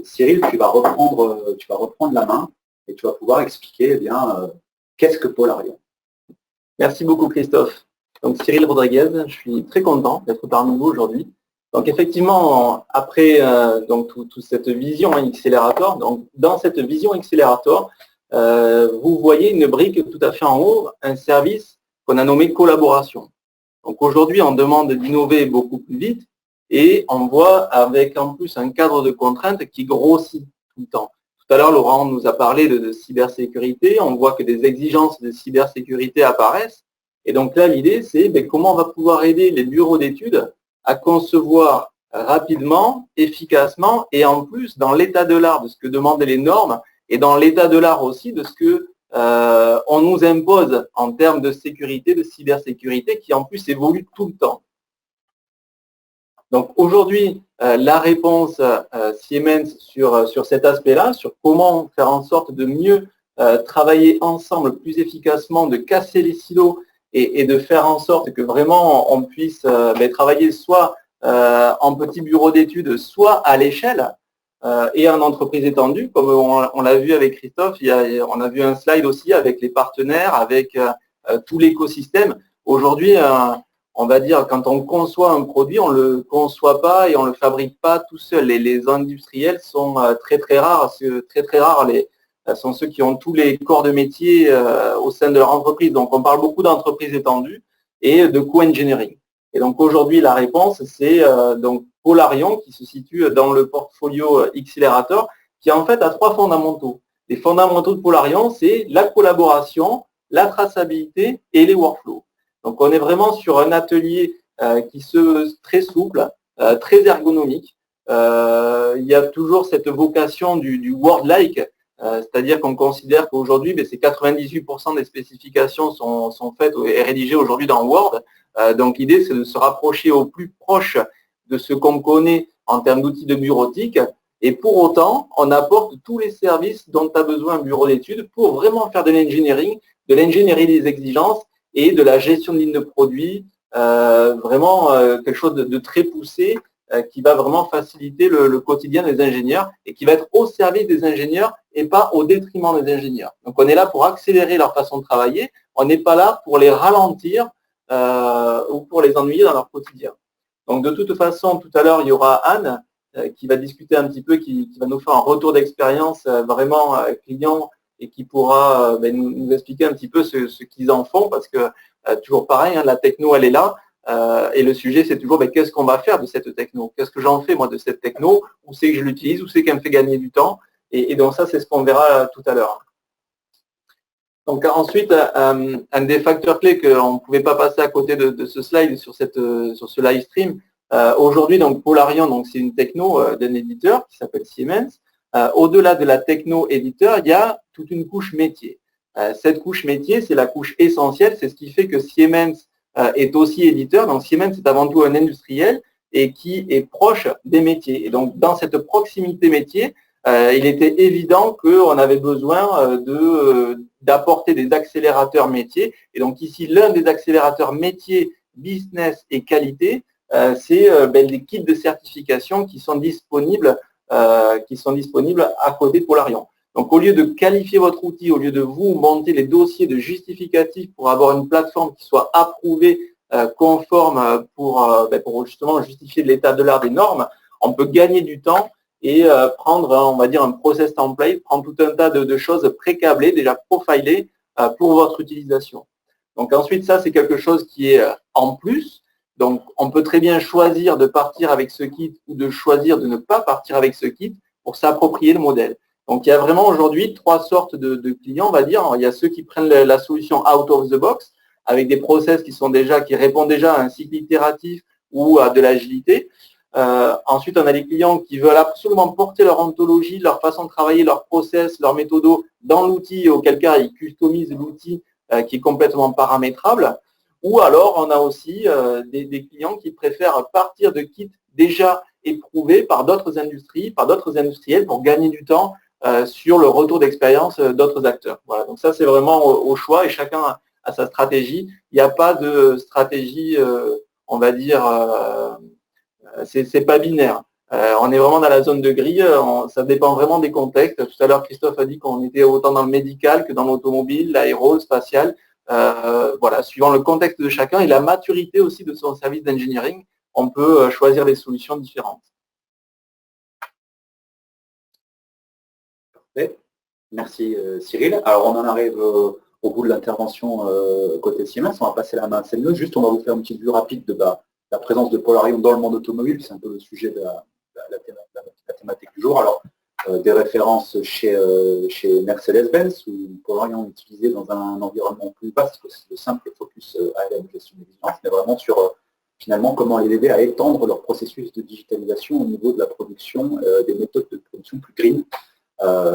Cyril, tu vas reprendre la main et tu vas pouvoir expliquer qu'est-ce que Polarion. Merci beaucoup Christophe. Donc Cyril Rodriguez, je suis très content d'être parmi vous aujourd'hui. Donc effectivement, après toute cette vision Accelerator, donc dans cette vision Accelerator, vous voyez une brique tout à fait en haut, un service qu'on a nommé collaboration. Donc aujourd'hui, on demande d'innover beaucoup plus vite et on voit avec en plus un cadre de contraintes qui grossit tout le temps. Tout à l'heure, Laurent nous a parlé de cybersécurité, on voit que des exigences de cybersécurité apparaissent. Et donc là, l'idée, c'est comment on va pouvoir aider les bureaux d'études à concevoir rapidement, efficacement et en plus dans l'état de l'art de ce que demandent les normes et dans l'état de l'art aussi de ce que on nous impose en termes de sécurité, de cybersécurité qui en plus évolue tout le temps. Donc aujourd'hui, la réponse Siemens sur cet aspect-là, sur comment faire en sorte de mieux travailler ensemble plus efficacement, de casser les silos et de faire en sorte que vraiment on puisse travailler soit en petits bureaux d'études, soit à l'échelle et en entreprise étendue, comme on l'a vu avec Christophe, on a vu un slide aussi avec les partenaires, avec tout l'écosystème. Aujourd'hui, on va dire, quand on conçoit un produit, on ne le conçoit pas et on ne le fabrique pas tout seul. Les industriels sont très rares, sont ceux qui ont tous les corps de métier au sein de leur entreprise. Donc, on parle beaucoup d'entreprises étendues et de co-engineering. Et donc, aujourd'hui, la réponse, c'est donc Polarion qui se situe dans le portfolio Accelerator, qui en fait a trois fondamentaux. Les fondamentaux de Polarion, c'est la collaboration, la traçabilité et les workflows. Donc, on est vraiment sur un atelier qui se très souple, très ergonomique, il y a toujours cette vocation du Word-like, c'est-à-dire qu'on considère qu'aujourd'hui, c'est 98% des spécifications sont faites et rédigées aujourd'hui dans Word. Donc l'idée, c'est de se rapprocher au plus proche de ce qu'on connaît en termes d'outils de bureautique. Et pour autant, on apporte tous les services dont a besoin un bureau d'études pour vraiment faire de l'engineering, de l'ingénierie des exigences et de la gestion de lignes de produits, vraiment quelque chose de très poussé qui va vraiment faciliter le quotidien des ingénieurs et qui va être au service des ingénieurs et pas au détriment des ingénieurs. Donc on est là pour accélérer leur façon de travailler, on n'est pas là pour les ralentir ou pour les ennuyer dans leur quotidien. Donc de toute façon, tout à l'heure, il y aura Anne qui va discuter un petit peu, qui va nous faire un retour d'expérience vraiment client et qui pourra nous expliquer un petit peu ce qu'ils en font, parce que toujours pareil, la techno, elle est là, et le sujet, c'est toujours qu'est-ce qu'on va faire de cette techno, qu'est-ce que j'en fais moi de cette techno, où c'est que je l'utilise, où c'est qu'elle me fait gagner du temps, et donc ça, c'est ce qu'on verra tout à l'heure. Donc ensuite, un des facteurs clés qu'on ne pouvait pas passer à côté de ce slide, sur ce live stream, aujourd'hui, donc Polarion, donc c'est une techno d'un éditeur qui s'appelle Siemens. Au-delà de la techno éditeur, il y a toute une couche métier. Cette couche métier, c'est la couche essentielle, c'est ce qui fait que Siemens est aussi éditeur. Donc Siemens est avant tout un industriel et qui est proche des métiers. Et donc dans cette proximité métier, il était évident qu'on avait besoin d'apporter des accélérateurs métiers. Et donc ici, l'un des accélérateurs métiers, business et qualité, c'est les kits de certification qui sont disponibles à côté de Polarion. Donc au lieu de qualifier votre outil, au lieu de vous monter les dossiers de justificatifs pour avoir une plateforme qui soit approuvée, conforme pour justement justifier l'état de l'art des normes, on peut gagner du temps et prendre, on va dire, un process template, prendre tout un tas de choses pré-câblées, déjà profilées pour votre utilisation. Donc ensuite, ça, c'est quelque chose qui est en plus. Donc, on peut très bien choisir de partir avec ce kit ou de choisir de ne pas partir avec ce kit pour s'approprier le modèle. Donc, il y a vraiment aujourd'hui 3 sortes de clients, on va dire. Il y a ceux qui prennent la solution out of the box, avec des process qui répondent déjà à un cycle itératif ou à de l'agilité. Ensuite, on a les clients qui veulent absolument porter leur ontologie, leur façon de travailler, leur process, leur méthodo dans l'outil, auquel cas ils customisent l'outil qui est complètement paramétrable. Ou alors, on a aussi des clients qui préfèrent partir de kits déjà éprouvés par d'autres industries, par d'autres industriels pour gagner du temps sur le retour d'expérience d'autres acteurs. Voilà, donc ça, c'est vraiment au choix et chacun a sa stratégie. Il n'y a pas de stratégie, on va dire, c'est pas binaire. On est vraiment dans la zone de gris, ça dépend vraiment des contextes. Tout à l'heure, Christophe a dit qu'on était autant dans le médical que dans l'automobile, l'aéro, spatial. Voilà, suivant le contexte de chacun et la maturité aussi de son service d'engineering, on peut choisir des solutions différentes. Parfait. Merci Cyril. Alors on en arrive au bout de l'intervention côté Siemens. On va passer la main à Céline. Juste, on va vous faire une petite vue rapide de la présence de Polarion dans le monde automobile. C'est un peu le sujet de la thématique du jour. Alors, des références chez Mercedes-Benz, où Polarion est utilisé dans un environnement plus vaste que le simple focus à la gestion des exigences, mais vraiment sur finalement comment les aider à étendre leur processus de digitalisation au niveau de la production, des méthodes de production plus green.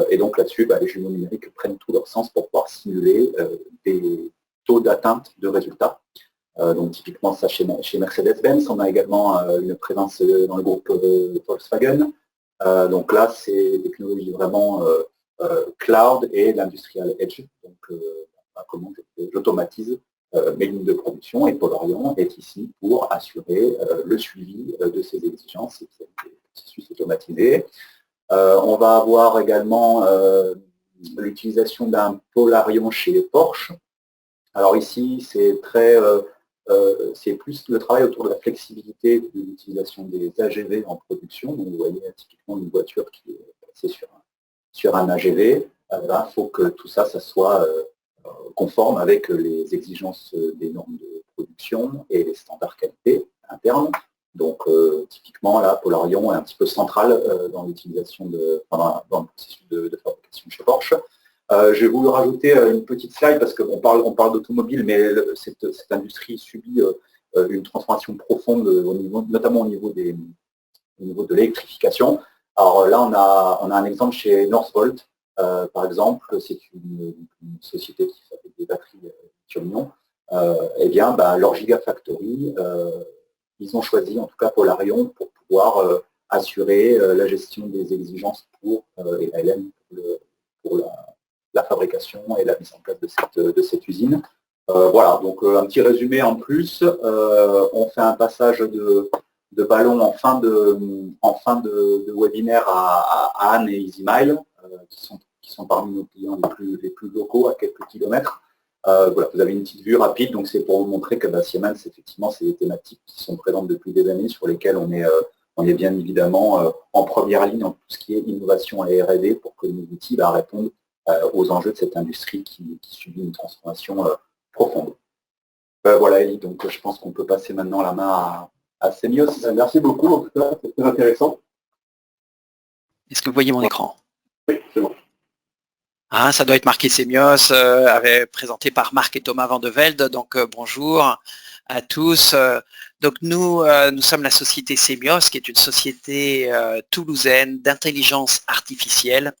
Et donc là-dessus, les jumeaux numériques prennent tout leur sens pour pouvoir simuler des taux d'atteinte de résultats. Donc typiquement ça chez Mercedes-Benz. On a également une présence dans le groupe Volkswagen. Donc là, c'est des technologies vraiment cloud et l'industrial edge. Donc comment j'automatise mes lignes de production, et Polarion est ici pour assurer le suivi de ces exigences et des processus automatisés. On va avoir également l'utilisation d'un Polarion chez Porsche. Alors ici, c'est plus le travail autour de la flexibilité de l'utilisation des AGV en production. Donc vous voyez typiquement une voiture qui est passée sur un AGV. Il faut que tout ça soit conforme avec les exigences des normes de production et les standards qualité internes. Donc typiquement là, Polarion est un petit peu central dans l'utilisation dans le processus de fabrication chez Porsche. Je vais vous rajouter une petite slide parce qu'on parle d'automobile, mais cette industrie subit une transformation profonde, notamment au niveau niveau de l'électrification. Alors là, on a un exemple chez Northvolt, par exemple, c'est une société qui fabrique des batteries lithium-ion. Eh bien, leur Gigafactory, ils ont choisi, en tout cas Polarion, pour pouvoir assurer la gestion des exigences pour EALM, pour la fabrication et la mise en place de cette usine. Voilà, donc un petit résumé en plus. On fait un passage de ballon en fin de webinaire à Anne et EasyMile, qui sont parmi nos clients les plus locaux, à quelques kilomètres. Voilà, vous avez une petite vue rapide, donc c'est pour vous montrer que Siemens, effectivement, c'est des thématiques qui sont présentes depuis des années, sur lesquelles on est bien évidemment en première ligne en tout ce qui est innovation et R&D pour que nos outils répondent aux enjeux de cette industrie qui subit une transformation profonde. Voilà, Elie, donc je pense qu'on peut passer maintenant la main à Semios. Merci beaucoup, en tout cas, c'est très intéressant. Est-ce que vous voyez mon écran? Oui, c'est bon. Ah, ça doit être marqué Semios, présenté par Marc et Thomas Van de Velde. Donc bonjour à tous. Donc nous sommes la société Semios, qui est une société toulousaine d'intelligence artificielle.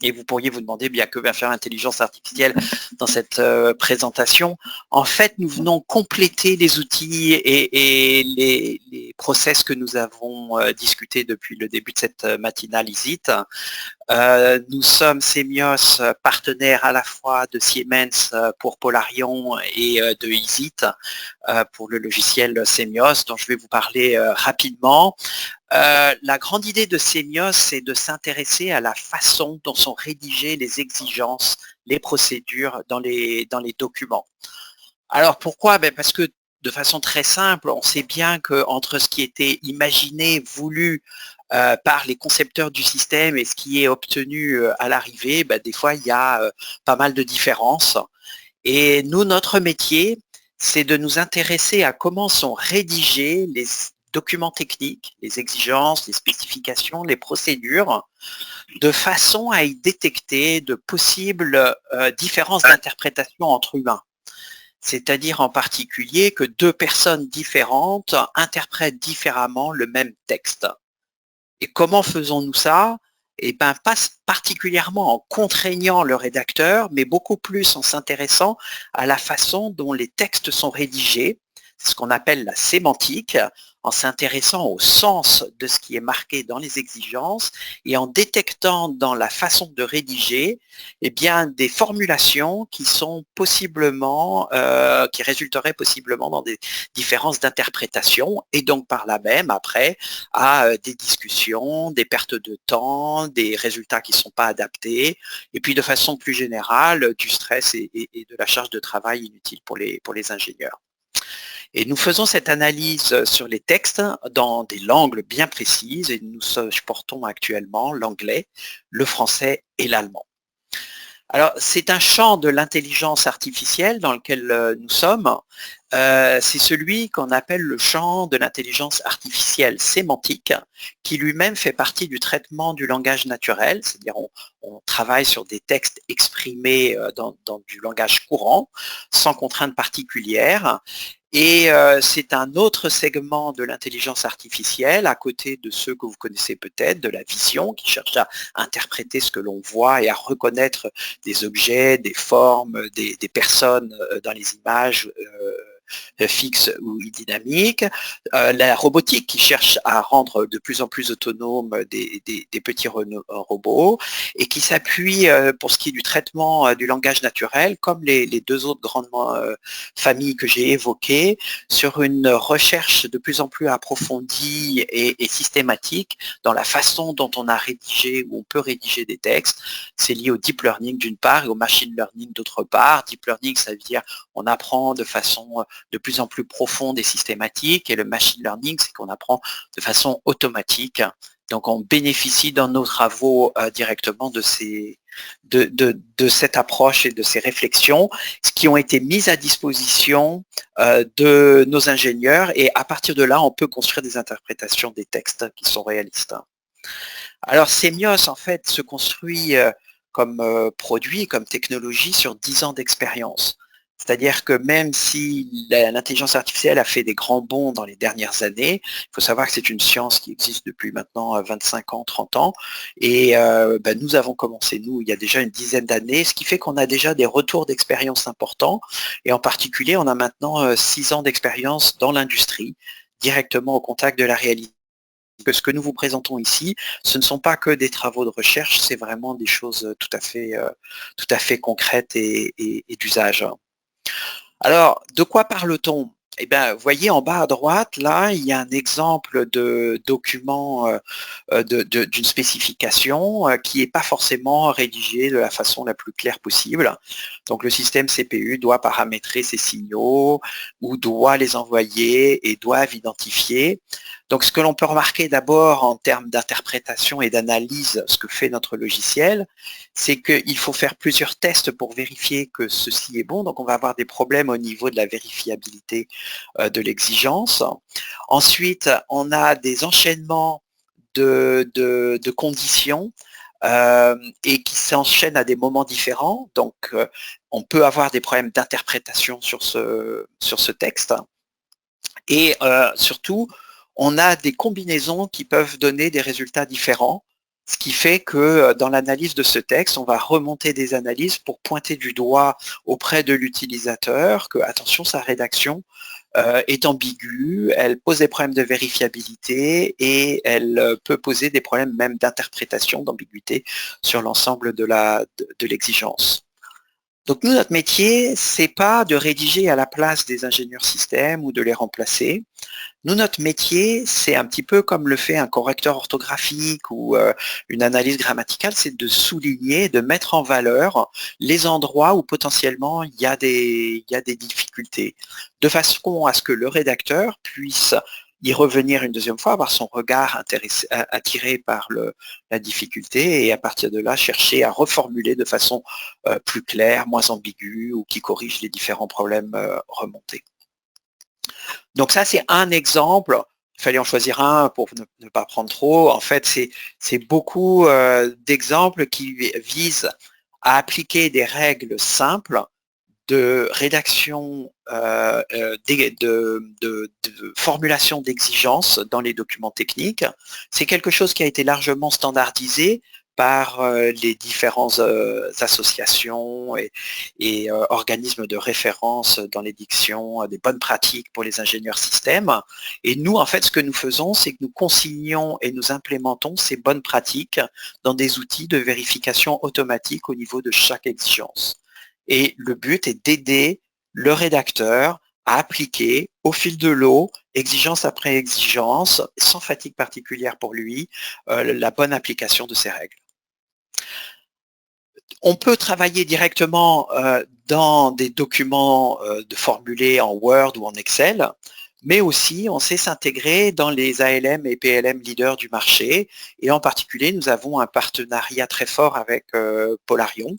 Et vous pourriez vous demander bien que va faire l'intelligence artificielle dans cette présentation. En fait, nous venons compléter les outils et les process que nous avons discutés depuis le début de cette matinale ISIT. Nous sommes Semios, partenaires à la fois de Siemens pour Polarion et de ISIT pour le logiciel Semios, dont je vais vous parler rapidement. La grande idée de Semios, c'est de s'intéresser à la façon dont sont rédigées les exigences, les procédures dans les documents. Alors pourquoi? Parce que de façon très simple, on sait bien qu'entre ce qui était imaginé, voulu par les concepteurs du système et ce qui est obtenu à l'arrivée, des fois il y a pas mal de différences. Et nous, notre métier, c'est de nous intéresser à comment sont rédigés les documents techniques, les exigences, les spécifications, les procédures, de façon à y détecter de possibles différences d'interprétation entre humains. C'est-à-dire en particulier que deux personnes différentes interprètent différemment le même texte. Et comment faisons-nous ça? Pas particulièrement en contraignant le rédacteur, mais beaucoup plus en s'intéressant à la façon dont les textes sont rédigés. C'est ce qu'on appelle la sémantique, en s'intéressant au sens de ce qui est marqué dans les exigences et en détectant dans la façon de rédiger des formulations qui sont possiblement, qui résulteraient possiblement dans des différences d'interprétation et donc par là même après à des discussions, des pertes de temps, des résultats qui ne sont pas adaptés et puis de façon plus générale du stress et de la charge de travail inutile pour les ingénieurs. Et nous faisons cette analyse sur les textes dans des langues bien précises et nous supportons actuellement l'anglais, le français et l'allemand. Alors, c'est un champ de l'intelligence artificielle dans lequel nous sommes. C'est celui qu'on appelle le champ de l'intelligence artificielle sémantique, qui lui-même fait partie du traitement du langage naturel, c'est-à-dire on travaille sur des textes exprimés dans du langage courant, sans contraintes particulières. Et c'est un autre segment de l'intelligence artificielle, à côté de ceux que vous connaissez peut-être, de la vision, qui cherche à interpréter ce que l'on voit et à reconnaître des objets, des formes, des personnes dans les images fixe ou dynamique, la robotique qui cherche à rendre de plus en plus autonomes des petits robots et qui s'appuie pour ce qui est du traitement du langage naturel, comme les deux autres grandes familles que j'ai évoquées, sur une recherche de plus en plus approfondie et systématique dans la façon dont on a rédigé ou on peut rédiger des textes. C'est lié au deep learning d'une part et au machine learning d'autre part. Deep learning, ça veut dire on apprend de façon de plus en plus profonde et systématique, et le machine learning, c'est qu'on apprend de façon automatique. Donc on bénéficie dans nos travaux directement de cette approche et de ces réflexions qui ont été mises à disposition de nos ingénieurs, et à partir de là, on peut construire des interprétations des textes qui sont réalistes. Alors Semios, en fait, se construit comme produit, comme technologie sur 10 ans d'expérience. C'est-à-dire que même si l'intelligence artificielle a fait des grands bonds dans les dernières années, il faut savoir que c'est une science qui existe depuis maintenant 25 ans, 30 ans, et nous avons commencé, nous, il y a déjà une dizaine d'années, ce qui fait qu'on a déjà des retours d'expérience importants, et en particulier, on a maintenant 6 ans d'expérience dans l'industrie, directement au contact de la réalité. Que ce que nous vous présentons ici, ce ne sont pas que des travaux de recherche, c'est vraiment des choses tout à fait concrètes et d'usage. Alors, de quoi parle-t-on? Eh bien, vous voyez en bas à droite, là, il y a un exemple de document d'une spécification qui n'est pas forcément rédigé de la façon la plus claire possible. Donc, le système CPU doit paramétrer ces signaux ou doit les envoyer et doivent identifier. Donc, ce que l'on peut remarquer d'abord en termes d'interprétation et d'analyse, ce que fait notre logiciel, c'est qu'il faut faire plusieurs tests pour vérifier que ceci est bon. Donc, on va avoir des problèmes au niveau de la vérifiabilité de l'exigence. Ensuite, on a des enchaînements de conditions et qui s'enchaînent à des moments différents. Donc, on peut avoir des problèmes d'interprétation sur ce texte. Et surtout, on a des combinaisons qui peuvent donner des résultats différents, ce qui fait que dans l'analyse de ce texte, on va remonter des analyses pour pointer du doigt auprès de l'utilisateur que, attention, sa rédaction est ambiguë, elle pose des problèmes de vérifiabilité et elle peut poser des problèmes même d'interprétation, d'ambiguïté sur l'ensemble de l'exigence. Donc nous, notre métier, c'est pas de rédiger à la place des ingénieurs système ou de les remplacer. Nous, notre métier, c'est un petit peu comme le fait un correcteur orthographique ou une analyse grammaticale, c'est de souligner, de mettre en valeur les endroits où potentiellement il y a des difficultés, de façon à ce que le rédacteur puisse y revenir une deuxième fois, avoir son regard attiré par la difficulté et à partir de là, chercher à reformuler de façon plus claire, moins ambiguë ou qui corrige les différents problèmes remontés. Donc ça, c'est un exemple. Il fallait en choisir un pour ne pas prendre trop. En fait, c'est beaucoup d'exemples qui visent à appliquer des règles simples de rédaction, de formulation d'exigences dans les documents techniques. C'est quelque chose qui a été largement standardisé par les différentes associations et organismes de référence dans l'édiction des bonnes pratiques pour les ingénieurs systèmes. Et nous, en fait, ce que nous faisons, c'est que nous consignons et nous implémentons ces bonnes pratiques dans des outils de vérification automatique au niveau de chaque exigence. Et le but est d'aider le rédacteur à appliquer au fil de l'eau, exigence après exigence, sans fatigue particulière pour lui, la bonne application de ces règles. On peut travailler directement dans des documents formulés en Word ou en Excel, mais aussi on sait s'intégrer dans les ALM et PLM leaders du marché. Et en particulier, nous avons un partenariat très fort avec Polarion,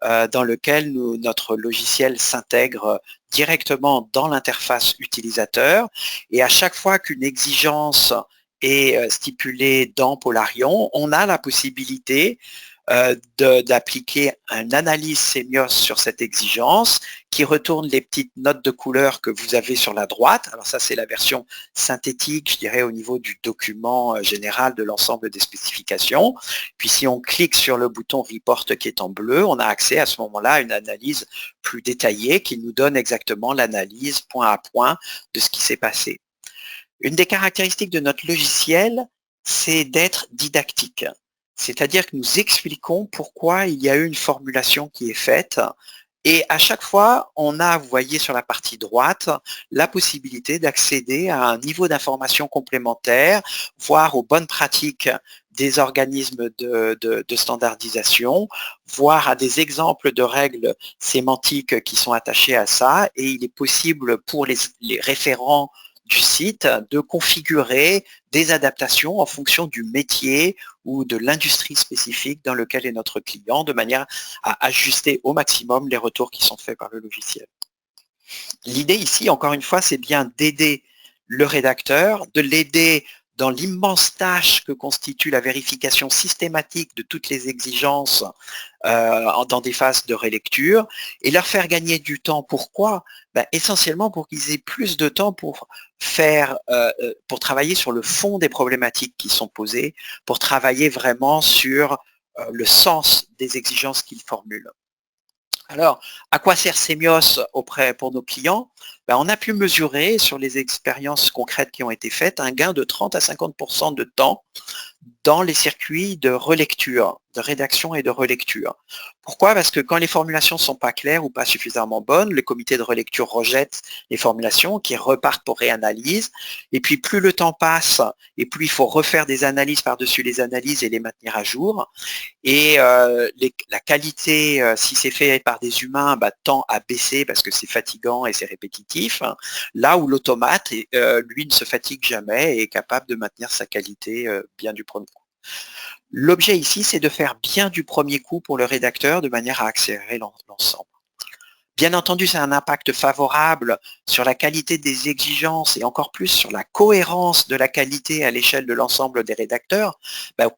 dans lequel notre logiciel s'intègre directement dans l'interface utilisateur. Et à chaque fois qu'une exigence est stipulée dans Polarion, on a la possibilité d'appliquer une analyse sémios sur cette exigence qui retourne les petites notes de couleur que vous avez sur la droite. Alors ça, c'est la version synthétique, je dirais, au niveau du document général de l'ensemble des spécifications. Puis si on clique sur le bouton Report qui est en bleu, on a accès à ce moment-là à une analyse plus détaillée qui nous donne exactement l'analyse point à point de ce qui s'est passé. Une des caractéristiques de notre logiciel, c'est d'être didactique. C'est-à-dire que nous expliquons pourquoi il y a eu une formulation qui est faite et à chaque fois, on a, vous voyez sur la partie droite, la possibilité d'accéder à un niveau d'information complémentaire, voire aux bonnes pratiques des organismes de standardisation, voire à des exemples de règles sémantiques qui sont attachées à ça et il est possible pour les référents du site de configurer des adaptations en fonction du métier ou de l'industrie spécifique dans lequel est notre client, de manière à ajuster au maximum les retours qui sont faits par le logiciel. L'idée ici, encore une fois, c'est bien d'aider le rédacteur, de l'aider dans l'immense tâche que constitue la vérification systématique de toutes les exigences dans des phases de relecture et leur faire gagner du temps. Pourquoi? Essentiellement pour qu'ils aient plus de temps pour pour travailler sur le fond des problématiques qui sont posées, pour travailler vraiment sur le sens des exigences qu'ils formulent. Alors, à quoi sert Semios pour nos clients? On a pu mesurer sur les expériences concrètes qui ont été faites un gain de 30 à 50% de temps dans les circuits de relecture, de rédaction et de relecture. Pourquoi? Parce que quand les formulations ne sont pas claires ou pas suffisamment bonnes, le comité de relecture rejette les formulations qui repartent pour réanalyse. Et puis plus le temps passe et plus il faut refaire des analyses par-dessus les analyses et les maintenir à jour. Et la qualité, si c'est fait par des humains, tend à baisser parce que c'est fatigant et c'est répétitif. Là où l'automate, lui, ne se fatigue jamais et est capable de maintenir sa qualité bien du premier coup. L'objet ici, c'est de faire bien du premier coup pour le rédacteur de manière à accélérer l'ensemble. Bien entendu, c'est un impact favorable sur la qualité des exigences et encore plus sur la cohérence de la qualité à l'échelle de l'ensemble des rédacteurs.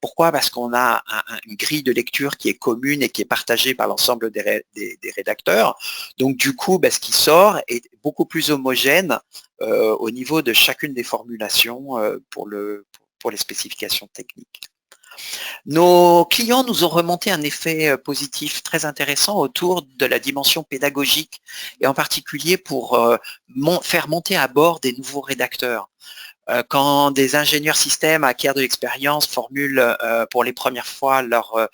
Pourquoi? Parce qu'on a une grille de lecture qui est commune et qui est partagée par l'ensemble des rédacteurs. Donc du coup, ce qui sort est beaucoup plus homogène au niveau de chacune des formulations pour les spécifications techniques. Nos clients nous ont remonté un effet positif très intéressant autour de la dimension pédagogique et en particulier pour faire monter à bord des nouveaux rédacteurs. Quand des ingénieurs systèmes acquièrent de l'expérience, formulent pour les premières fois leurs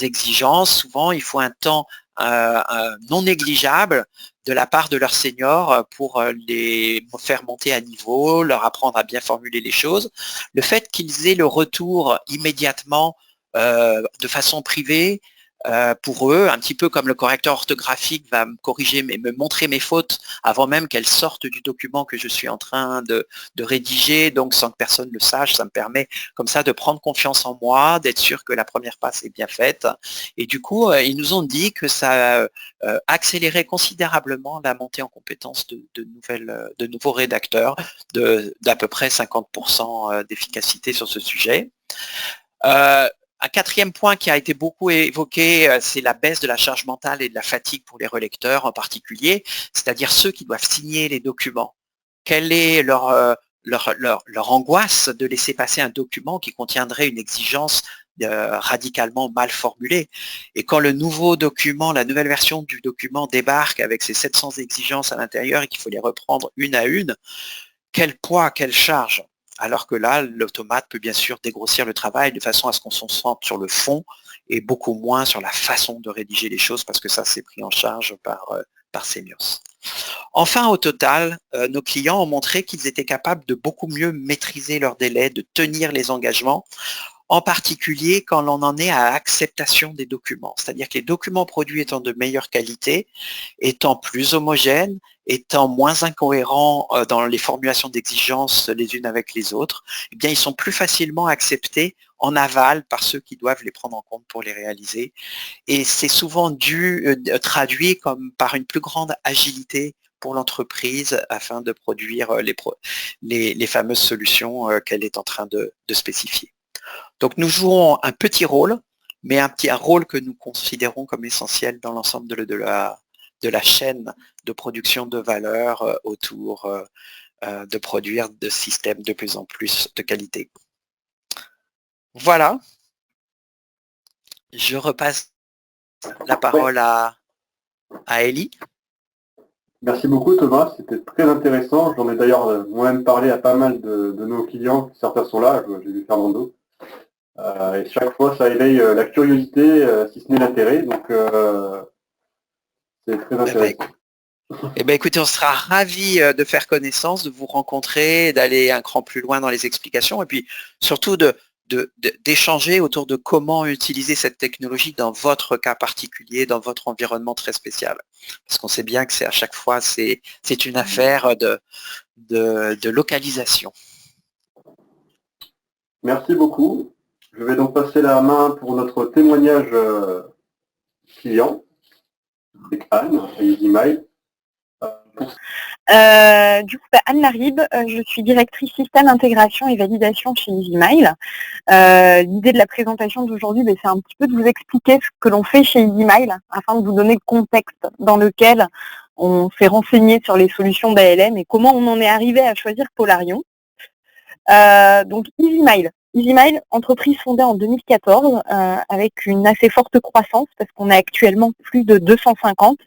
exigences, souvent il faut un temps non négligeable de la part de leurs seniors pour les faire monter à niveau, leur apprendre à bien formuler les choses. Le fait qu'ils aient le retour immédiatement de façon privée, pour eux, un petit peu comme le correcteur orthographique va me corriger, me montrer mes fautes avant même qu'elles sortent du document que je suis en train de rédiger, donc sans que personne le sache, ça me permet comme ça de prendre confiance en moi, d'être sûr que la première passe est bien faite. Et du coup, ils nous ont dit que ça accélérait considérablement la montée en compétences de nouveaux rédacteurs, d'à peu près 50% d'efficacité sur ce sujet. Un quatrième point qui a été beaucoup évoqué, c'est la baisse de la charge mentale et de la fatigue pour les relecteurs en particulier, c'est-à-dire ceux qui doivent signer les documents. Quelle est leur angoisse de laisser passer un document qui contiendrait une exigence radicalement mal formulée. Et quand le nouveau document, la nouvelle version du document débarque avec ses 700 exigences à l'intérieur et qu'il faut les reprendre une à une, quel poids, quelle charge? Alors que là, l'automate peut bien sûr dégrossir le travail de façon à ce qu'on se concentre sur le fond et beaucoup moins sur la façon de rédiger les choses parce que ça, c'est pris en charge par Semios. Enfin, au total, nos clients ont montré qu'ils étaient capables de beaucoup mieux maîtriser leurs délais, de tenir les engagements, en particulier quand l'on en est à acceptation des documents. C'est-à-dire que les documents produits étant de meilleure qualité, étant plus homogènes, étant moins incohérents dans les formulations d'exigences les unes avec les autres, eh bien, ils sont plus facilement acceptés en aval par ceux qui doivent les prendre en compte pour les réaliser. Et c'est souvent traduit comme par une plus grande agilité pour l'entreprise afin de produire les fameuses solutions qu'elle est en train de spécifier. Donc nous jouons un petit rôle, mais un rôle que nous considérons comme essentiel dans l'ensemble de la chaîne de production de valeur autour de produire des systèmes de plus en plus de qualité. Voilà. Je repasse la parole à Elie. Merci beaucoup Thomas, c'était très intéressant. J'en ai d'ailleurs moi-même parlé à pas mal de nos clients, certains sont là, j'ai vu Fernando. Et chaque fois, ça éveille la curiosité, si ce n'est l'intérêt, donc c'est très intéressant. Eh bien, écoutez, on sera ravis de faire connaissance, de vous rencontrer, d'aller un cran plus loin dans les explications, et puis surtout d'échanger autour de comment utiliser cette technologie dans votre cas particulier, dans votre environnement très spécial. Parce qu'on sait bien que c'est à chaque fois, c'est une affaire de localisation. Merci beaucoup. Je vais donc passer la main pour notre témoignage client avec Anne et Easymail. Du coup, Anne Larib, je suis directrice système intégration et validation chez EasyMile. L'idée de la présentation d'aujourd'hui, c'est un petit peu de vous expliquer ce que l'on fait chez EasyMile afin de vous donner le contexte dans lequel on s'est renseigné sur les solutions d'ALM et comment on en est arrivé à choisir Polarion. Donc EasyMile. EasyMile, entreprise fondée en 2014 avec une assez forte croissance parce qu'on a actuellement plus de 250.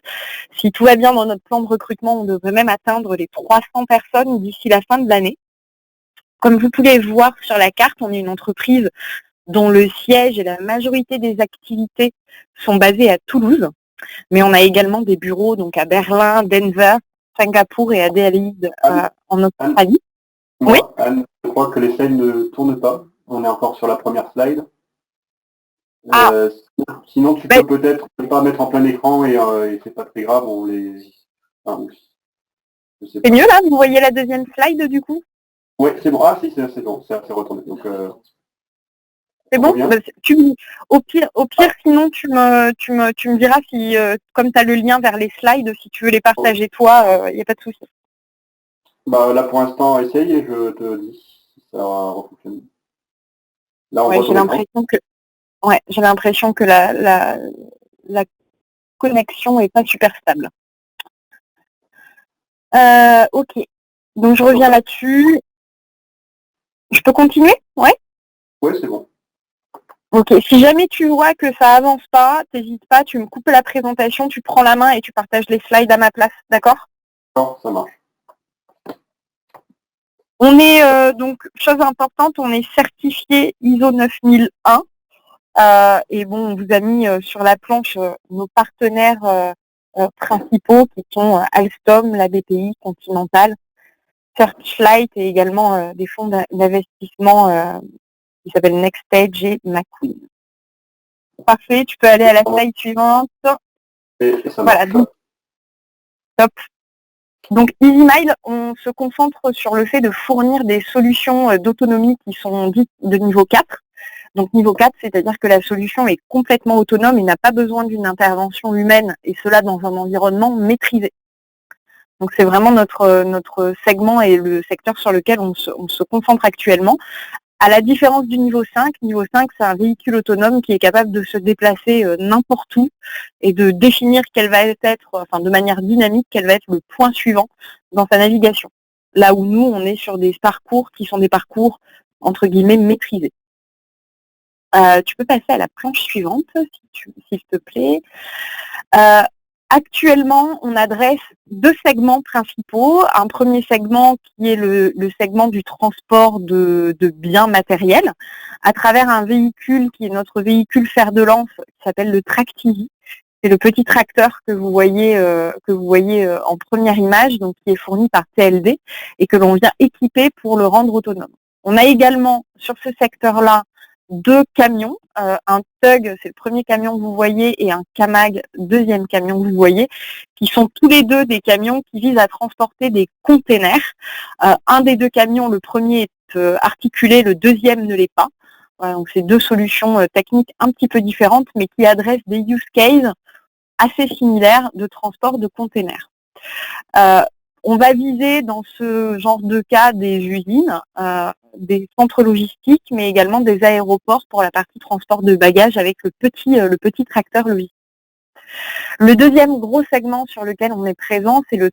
Si tout va bien dans notre plan de recrutement, on devrait même atteindre les 300 personnes d'ici la fin de l'année. Comme vous pouvez le voir sur la carte, on est une entreprise dont le siège et la majorité des activités sont basées à Toulouse. Mais on a également des bureaux donc à Berlin, Denver, Singapour et Adélaïde en Australie. Moi, Oui. Anne, je crois que les slides ne tournent pas. On est encore sur la première slide. Sinon, tu peux peut-être pas mettre en plein écran et c'est pas très grave. On les. Enfin, c'est mieux là. Vous voyez la deuxième slide du coup? Oui, c'est bon. Ah si, c'est bon. C'est retourné. Donc. C'est bon. Au pire, sinon tu me diras si, comme tu as le lien vers les slides, si tu veux les partager toi, il n'y a pas de souci. Là pour l'instant, essaye et je te dis si ça fonctionne. Là, j'ai l'impression que la connexion n'est pas super stable. Ok. Donc je reviens là-dessus. Je peux continuer? Ouais. Oui, c'est bon. Ok, si jamais tu vois que ça avance pas, n'hésite pas, tu me coupes la présentation, tu prends la main et tu partages les slides à ma place, d'accord? Non, ça marche. On est, donc, chose importante, on est certifié ISO 9001. Et bon, on vous a mis sur la planche nos partenaires principaux qui sont Alstom, la BPI, Continental, Searchlight et également des fonds d'investissement qui s'appellent NextStage et McQueen. Parfait, tu peux aller à la slide suivante. Et ça marche. Voilà, top. Donc EasyMile, on se concentre sur le fait de fournir des solutions d'autonomie qui sont dites de niveau 4. Donc niveau 4, c'est-à-dire que la solution est complètement autonome et n'a pas besoin d'une intervention humaine, et cela dans un environnement maîtrisé. Donc c'est vraiment notre segment et le secteur sur lequel on se concentre actuellement. À la différence du niveau 5, c'est un véhicule autonome qui est capable de se déplacer n'importe où et de définir quel va être, enfin de manière dynamique, quel va être le point suivant dans sa navigation. Là où nous, on est sur des parcours qui sont des parcours, entre guillemets, maîtrisés. Tu peux passer à la planche suivante, s'il te plaît. Actuellement, on adresse deux segments principaux. Un premier segment qui est le segment du transport de biens matériels à travers un véhicule qui est notre véhicule fer de lance qui s'appelle le Tractivi. C'est le petit tracteur que vous voyez en première image, donc qui est fourni par TLD et que l'on vient équiper pour le rendre autonome. On a également sur ce secteur-là deux camions, un Tug, c'est le premier camion que vous voyez, et un Camag, deuxième camion que vous voyez, qui sont tous les deux des camions qui visent à transporter des containers. Un des deux camions, le premier est articulé, le deuxième ne l'est pas. Voilà, donc c'est deux solutions techniques un petit peu différentes, mais qui adressent des use cases assez similaires de transport de containers. On va viser dans ce genre de cas des usines, des centres logistiques, mais également des aéroports pour la partie transport de bagages avec le petit tracteur logistique. Le deuxième gros segment sur lequel on est présent, c'est le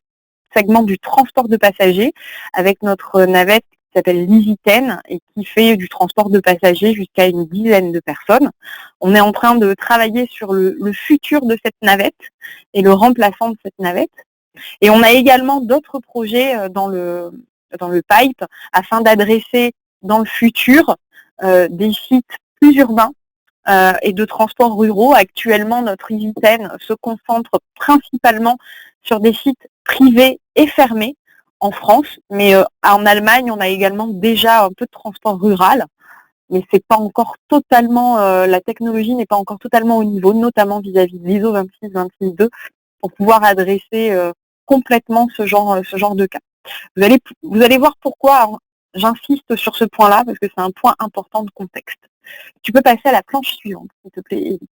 segment du transport de passagers avec notre navette qui s'appelle l'EasyTen et qui fait du transport de passagers jusqu'à une dizaine de personnes. On est en train de travailler sur le futur de cette navette et le remplaçant de cette navette. Et on a également d'autres projets dans le pipe afin d'adresser dans le futur des sites plus urbains et de transports ruraux. Actuellement, notre EasyTen se concentre principalement sur des sites privés et fermés en France, mais en Allemagne, on a également déjà un peu de transport rural, mais c'est pas encore totalement, la technologie n'est pas encore totalement au niveau, notamment vis-à-vis de l'ISO 26222, pour pouvoir adresser complètement ce genre de cas. Vous allez voir pourquoi j'insiste sur ce point-là, parce que c'est un point important de contexte. Tu peux passer à la planche suivante, s'il te plaît, Elie.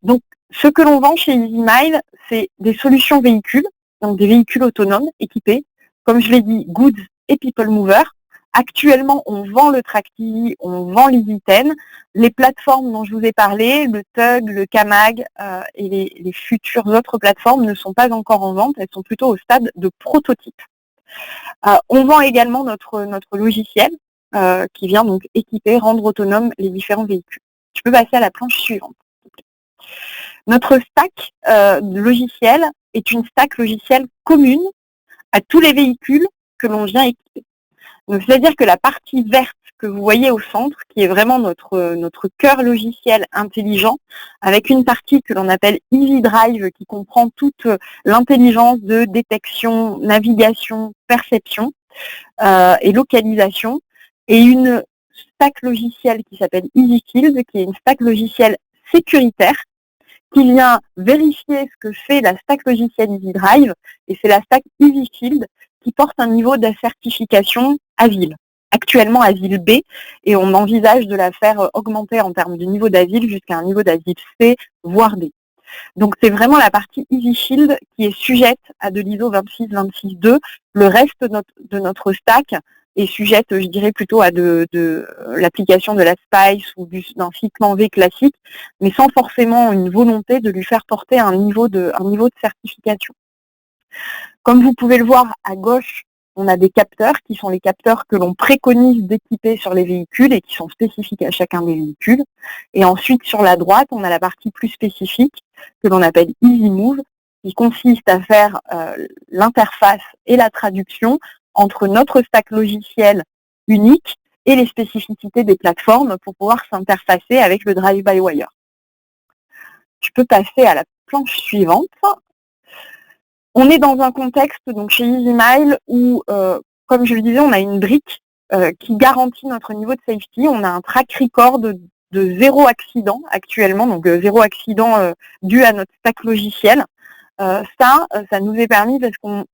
Donc, ce que l'on vend chez EasyMile, c'est des solutions véhicules donc des véhicules autonomes équipés, comme je l'ai dit, goods et people mover. Actuellement, on vend le Tracti, on vend l'EasyTen. Les plateformes dont je vous ai parlé, le Tug, le Camag et les futures autres plateformes ne sont pas encore en vente, elles sont plutôt au stade de prototype. On vend également notre logiciel qui vient donc équiper, rendre autonome les différents véhicules. Je peux passer à la planche suivante. Notre stack logiciel est une stack logicielle commune à tous les véhicules que l'on vient équiper. Donc, c'est-à-dire que la partie verte que vous voyez au centre, qui est vraiment notre cœur logiciel intelligent, avec une partie que l'on appelle Easy Drive, qui comprend toute l'intelligence de détection, navigation, perception et localisation, et une stack logicielle qui s'appelle EasyShield, qui est une stack logicielle sécuritaire, qui vient vérifier ce que fait la stack logicielle Easy Drive, et c'est la stack EasyShield qui porte un niveau de certification ASIL, actuellement ASIL B, et on envisage de la faire augmenter en termes de niveau d'ASIL jusqu'à un niveau d'ASIL C, voire D. Donc c'est vraiment la partie EasyShield qui est sujette à de l'ISO 26262. Le reste de notre stack est sujette, je dirais, plutôt à de l'application de la SPICE ou d'un cycle en V classique, mais sans forcément une volonté de lui faire porter un niveau de certification. Comme vous pouvez le voir à gauche, on a des capteurs qui sont les capteurs que l'on préconise d'équiper sur les véhicules et qui sont spécifiques à chacun des véhicules. Et ensuite, sur la droite, on a la partie plus spécifique que l'on appelle EasyMove, qui consiste à faire l'interface et la traduction entre notre stack logiciel unique et les spécificités des plateformes pour pouvoir s'interfacer avec le drive-by-wire. Je peux passer à la planche suivante. On est dans un contexte, donc chez EasyMile, où, comme je le disais, on a une brique qui garantit notre niveau de safety. On a un track record de 0 accident actuellement, donc 0 accident dû à notre stack logiciel. Ça nous est permis parce qu'on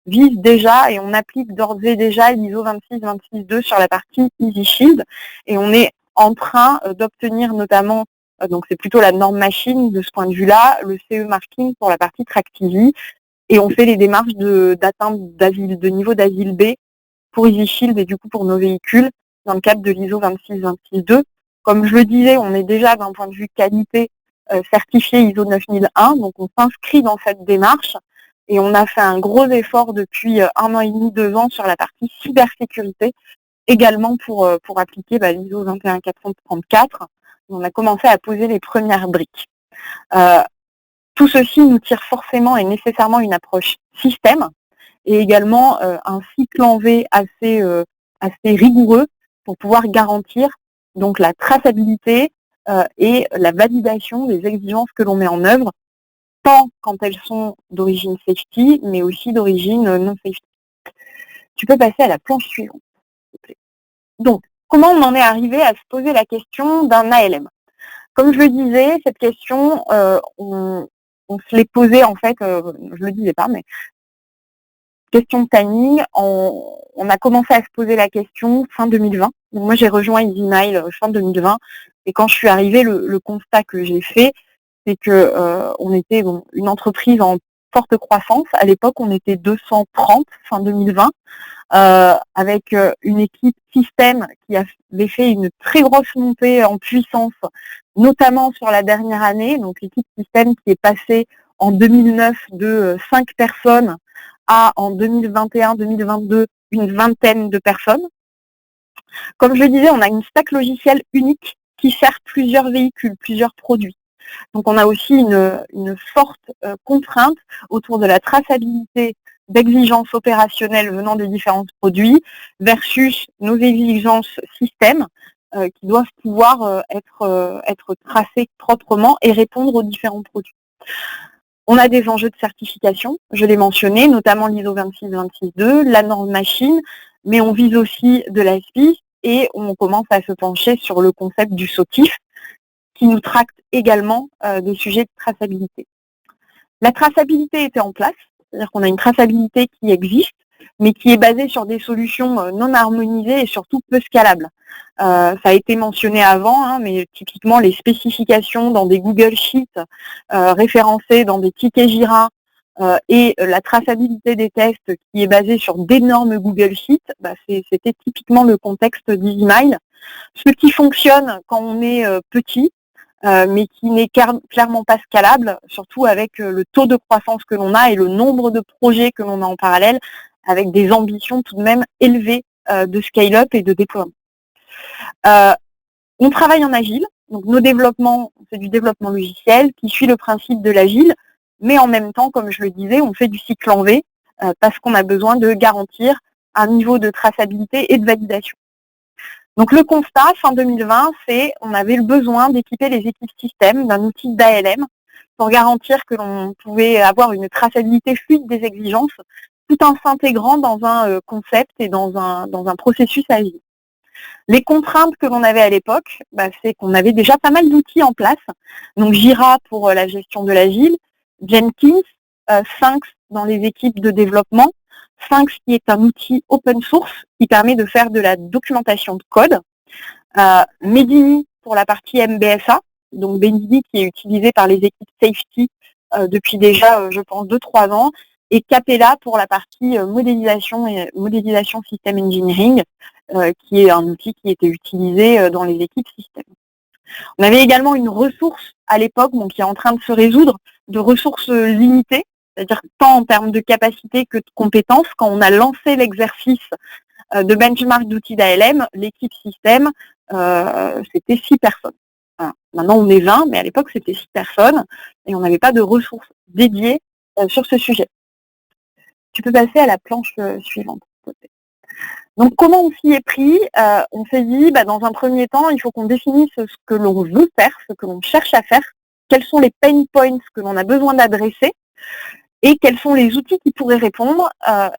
vise déjà et on applique d'ores et déjà l'ISO 26262 sur la partie EasyShield, et on est en train d'obtenir notamment, donc c'est plutôt la norme machine de ce point de vue-là, le CE marking pour la partie TrackTV. Et on fait les démarches d'atteinte de niveau d'ASIL B pour EasyShield et du coup pour nos véhicules dans le cadre de l'ISO 26262. Comme je le disais, on est déjà d'un point de vue qualité certifié ISO 9001, donc on s'inscrit dans cette démarche et on a fait un gros effort depuis 1 an et demi, 2 ans sur la partie cybersécurité, également pour appliquer l'ISO 21434. On a commencé à poser les premières briques. Tout ceci nous tire forcément et nécessairement une approche système et également un cycle en V assez rigoureux pour pouvoir garantir donc la traçabilité et la validation des exigences que l'on met en œuvre, tant quand elles sont d'origine safety, mais aussi d'origine non safety. Tu peux passer à la planche suivante, s'il te plaît. Donc, comment on en est arrivé à se poser la question d'un ALM? Comme je le disais, cette question, on se l'est posée, en fait, je le disais pas, mais question de timing, on a commencé à se poser la question fin 2020. Donc moi, j'ai rejoint EasyMile fin 2020, et quand je suis arrivée, le constat que j'ai fait, c'est que on était une entreprise en forte croissance. À l'époque, on était 230 fin 2020, avec une équipe système qui avait fait une très grosse montée en puissance, notamment sur la dernière année. Donc l'équipe système qui est passée en 2009 de 5 personnes à en 2021-2022 une vingtaine de personnes. Comme je le disais, on a une stack logicielle unique qui sert plusieurs véhicules, plusieurs produits. Donc on a aussi une forte contrainte autour de la traçabilité d'exigences opérationnelles venant des différents produits versus nos exigences système qui doivent pouvoir être tracées proprement et répondre aux différents produits. On a des enjeux de certification, je l'ai mentionné, notamment l'ISO 26262, la norme machine, mais on vise aussi de la SPICE et on commence à se pencher sur le concept du SOTIF qui nous tracte également des sujets de traçabilité. La traçabilité était en place, c'est-à-dire qu'on a une traçabilité qui existe, mais qui est basée sur des solutions non harmonisées et surtout peu scalables. Ça a été mentionné avant, mais typiquement les spécifications dans des Google Sheets référencées dans des tickets Jira et la traçabilité des tests qui est basée sur d'énormes Google Sheets, c'était typiquement le contexte d'EasyMile. Ce qui fonctionne quand on est petit, mais qui n'est clairement pas scalable, surtout avec le taux de croissance que l'on a et le nombre de projets que l'on a en parallèle, avec des ambitions tout de même élevées de scale-up et de déploiement. On travaille en agile, donc nos développements, c'est du développement logiciel qui suit le principe de l'agile, mais en même temps, comme je le disais, on fait du cycle en V parce qu'on a besoin de garantir un niveau de traçabilité et de validation. Donc le constat, fin 2020, c'est qu'on avait le besoin d'équiper les équipes système d'un outil d'ALM pour garantir que l'on pouvait avoir une traçabilité fluide des exigences tout en s'intégrant dans un concept et dans un processus agile. Les contraintes que l'on avait à l'époque, c'est qu'on avait déjà pas mal d'outils en place. Donc Jira pour la gestion de l'agile, Jenkins, Sphinx dans les équipes de développement, Sphinx qui est un outil open source qui permet de faire de la documentation de code, Medini pour la partie MBSA, donc Medini qui est utilisé par les équipes safety depuis déjà, je pense, 2-3 ans, et Capella pour la partie modélisation système engineering, qui est un outil qui était utilisé dans les équipes système. On avait également une ressource à l'époque, qui est en train de se résoudre, de ressources limitées, c'est-à-dire tant en termes de capacité que de compétences. Quand on a lancé l'exercice de benchmark d'outils d'ALM, l'équipe système, c'était 6 personnes. Voilà. Maintenant, on est 20, mais à l'époque, c'était 6 personnes et on n'avait pas de ressources dédiées sur ce sujet. Tu peux passer à la planche suivante. Donc, comment on s'y est pris? On s'est dit, dans un premier temps, il faut qu'on définisse ce que l'on veut faire, ce que l'on cherche à faire, quels sont les pain points que l'on a besoin d'adresser et quels sont les outils qui pourraient répondre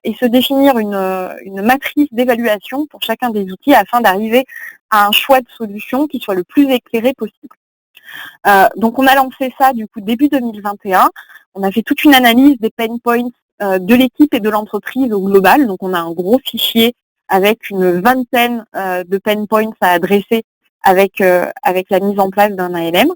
et se définir une matrice d'évaluation pour chacun des outils afin d'arriver à un choix de solution qui soit le plus éclairé possible. Donc, on a lancé ça du coup début 2021. On a fait toute une analyse des pain points de l'équipe et de l'entreprise au global. Donc, on a un gros fichier avec une vingtaine de pain points à adresser avec la mise en place d'un ALM.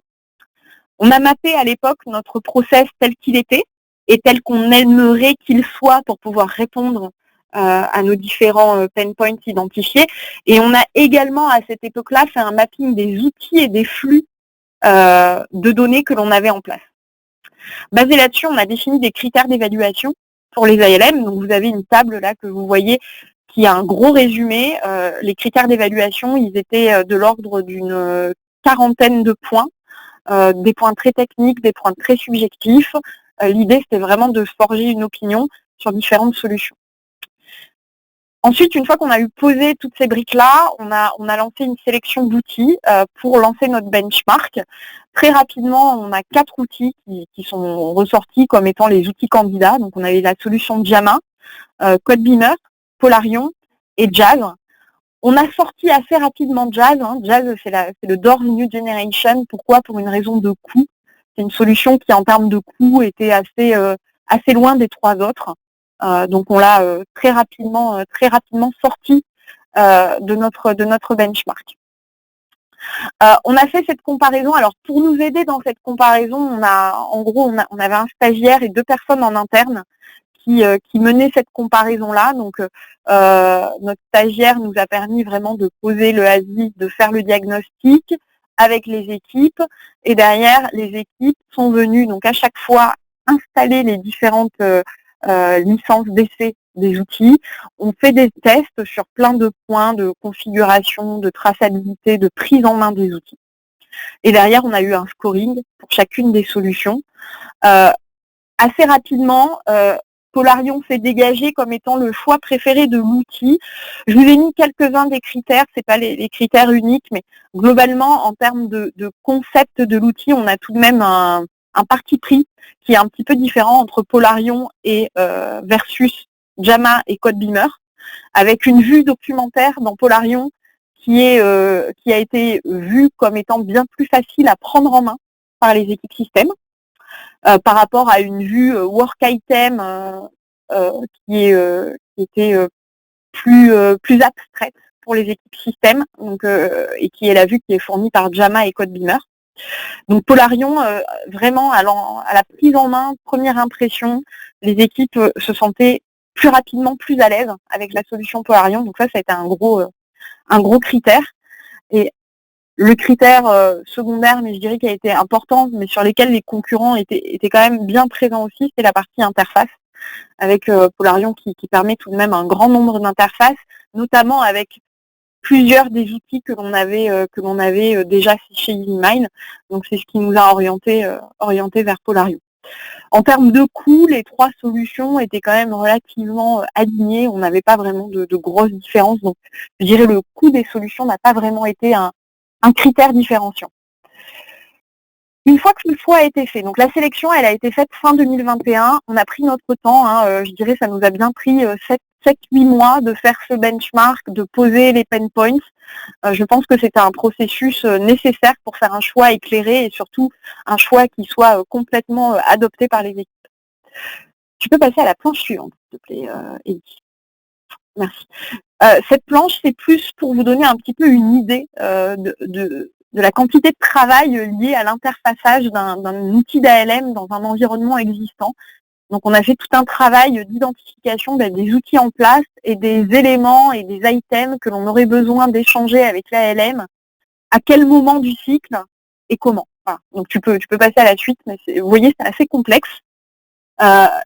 On a mappé à l'époque notre process tel qu'il était et tel qu'on aimerait qu'il soit pour pouvoir répondre à nos différents pain points identifiés. Et on a également, à cette époque-là, fait un mapping des outils et des flux de données que l'on avait en place. Basé là-dessus, on a défini des critères d'évaluation pour les ALM. Donc, vous avez une table là que vous voyez qui a un gros résumé. Les critères d'évaluation, ils étaient de l'ordre d'une quarantaine de points, des points très techniques, des points très subjectifs. L'idée, c'était vraiment de forger une opinion sur différentes solutions. Ensuite, une fois qu'on a eu posé toutes ces briques-là, on a lancé une sélection d'outils pour lancer notre benchmark. Très rapidement, on a 4 outils qui sont ressortis comme étant les outils candidats. Donc, on avait la solution Jama, Codebeamer, Polarion et Jazz. On a sorti assez rapidement Jazz. Jazz, c'est le Door New Generation. Pourquoi? Pour une raison de coût. C'est une solution qui, en termes de coût, était assez loin des 3 autres. Donc, on l'a très rapidement sorti de notre benchmark. On a fait cette comparaison. Alors, pour nous aider dans cette comparaison, on avait un stagiaire et 2 personnes en interne qui menaient cette comparaison-là. Donc, notre stagiaire nous a permis vraiment de poser le ASI, de faire le diagnostic avec les équipes. Et derrière, les équipes sont venues, donc à chaque fois, installer les différentes licences d'essai des outils. On fait des tests sur plein de points de configuration, de traçabilité, de prise en main des outils. Et derrière, on a eu un scoring pour chacune des solutions. Assez rapidement, Polarion s'est dégagé comme étant le choix préféré de l'outil. Je vous ai mis quelques-uns des critères, ce n'est pas les critères uniques, mais globalement, en termes de concept de l'outil, on a tout de même un parti pris qui est un petit peu différent entre Polarion et versus Jama et Codebeamer, avec une vue documentaire dans Polarion qui a été vue comme étant bien plus facile à prendre en main par les équipes système, par rapport à une vue work item qui était plus abstraite pour les équipes système, donc, et qui est la vue qui est fournie par Jama et Codebeamer. Donc Polarion, vraiment à la prise en main, première impression, les équipes se sentaient plus rapidement plus à l'aise avec la solution Polarion. Donc ça a été un gros critère. Et le critère secondaire, mais je dirais qui a été important, mais sur lesquels les concurrents étaient quand même bien présents aussi, c'est la partie interface, avec Polarion qui permet tout de même un grand nombre d'interfaces, notamment avec plusieurs des outils que l'on avait déjà chez EasyMind. Donc c'est ce qui nous a orienté vers Polarion. En termes de coûts, les 3 solutions étaient quand même relativement alignées. On n'avait pas vraiment de grosses différences. Donc je dirais le coût des solutions n'a pas vraiment été un critère différenciant. Une fois que le choix a été fait, donc la sélection, elle a été faite fin 2021, on a pris notre temps, je dirais ça nous a bien pris 7-8 mois de faire ce benchmark, de poser les pain points. Je pense que c'était un processus nécessaire pour faire un choix éclairé et surtout un choix qui soit complètement adopté par les équipes. Tu peux passer à la planche suivante, s'il te plaît, Elie. Merci. Cette planche, c'est plus pour vous donner un petit peu une idée de la quantité de travail liée à l'interfaçage d'un outil d'ALM dans un environnement existant. Donc on a fait tout un travail d'identification des outils en place et des éléments et des items que l'on aurait besoin d'échanger avec l'ALM, à quel moment du cycle et comment. Voilà. Donc tu peux passer à la suite, mais vous voyez, c'est assez complexe.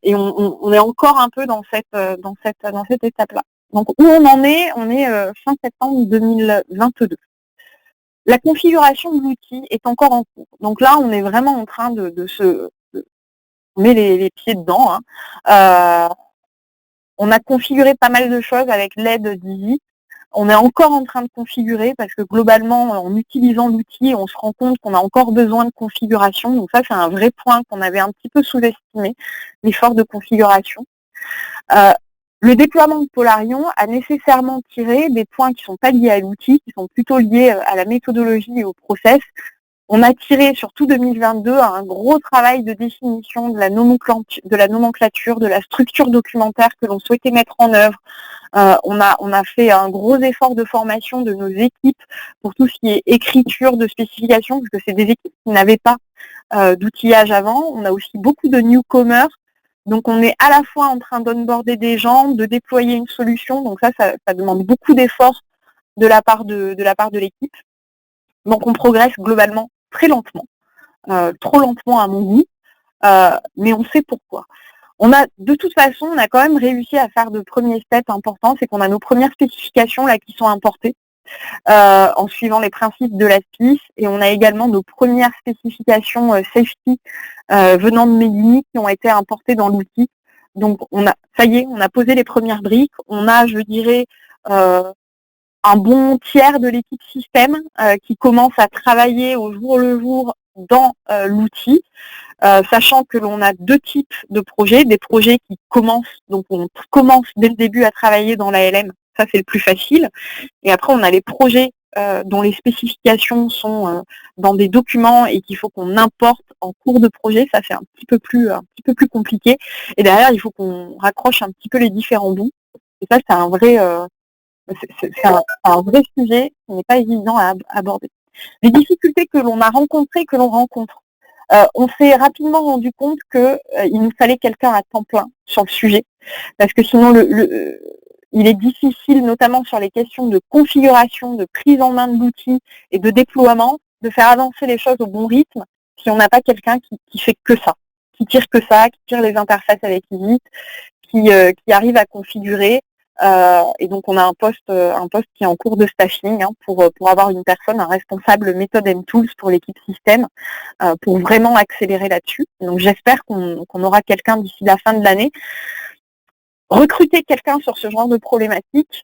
Et on est encore un peu dans cette étape-là. Donc où on en est, on est fin septembre 2022. La configuration de l'outil est encore en cours. Donc là, on est vraiment en train on met les pieds dedans. On a configuré pas mal de choses avec l'aide d'Easy. On est encore en train de configurer parce que globalement, en utilisant l'outil, on se rend compte qu'on a encore besoin de configuration. Donc ça, c'est un vrai point qu'on avait un petit peu sous-estimé, l'effort de configuration. Le déploiement de Polarion a nécessairement tiré des points qui ne sont pas liés à l'outil, qui sont plutôt liés à la méthodologie et au process. On a tiré sur tout 2022 un gros travail de définition de la nomenclature, de la structure documentaire que l'on souhaitait mettre en œuvre. On a fait un gros effort de formation de nos équipes pour tout ce qui est écriture de spécifications, parce que c'est des équipes qui n'avaient pas d'outillage avant. On a aussi beaucoup de newcomers. Donc on est à la fois en train d'onboarder des gens, de déployer une solution. Donc ça demande beaucoup d'efforts de la part de l'équipe. Donc on progresse globalement très lentement, trop lentement à mon goût, mais on sait pourquoi. De toute façon, on a quand même réussi à faire de premiers steps importants, c'est qu'on a nos premières spécifications là qui sont importées en suivant les principes de la SPIS, et on a également nos premières spécifications safety venant de Medini qui ont été importées dans l'outil. Donc ça y est, on a posé les premières briques, on a, je dirais, un bon tiers de l'équipe système qui commence à travailler au jour le jour dans l'outil, sachant que l'on a 2 types de projets, des projets qui commencent, donc on commence dès le début à travailler dans l'ALM, ça c'est le plus facile, et après on a les projets dont les spécifications sont dans des documents et qu'il faut qu'on importe en cours de projet, ça c'est un petit peu plus compliqué, et derrière il faut qu'on raccroche un petit peu les différents bouts, et ça c'est un vrai sujet qui n'est pas évident à aborder. Les difficultés que l'on a rencontrées, que l'on rencontre, on s'est rapidement rendu compte qu'il nous fallait quelqu'un à temps plein sur le sujet, parce que sinon il est difficile, notamment sur les questions de configuration, de prise en main de l'outil et de déploiement, de faire avancer les choses au bon rythme si on n'a pas quelqu'un qui fait que ça, qui tire les interfaces avec Easy, qui arrive à configurer. Et donc on a un poste qui est en cours de staffing pour avoir une personne, un responsable méthode and tools pour l'équipe système, pour vraiment accélérer là-dessus. Donc j'espère qu'on aura quelqu'un d'ici la fin de l'année. Recruter quelqu'un sur ce genre de problématique,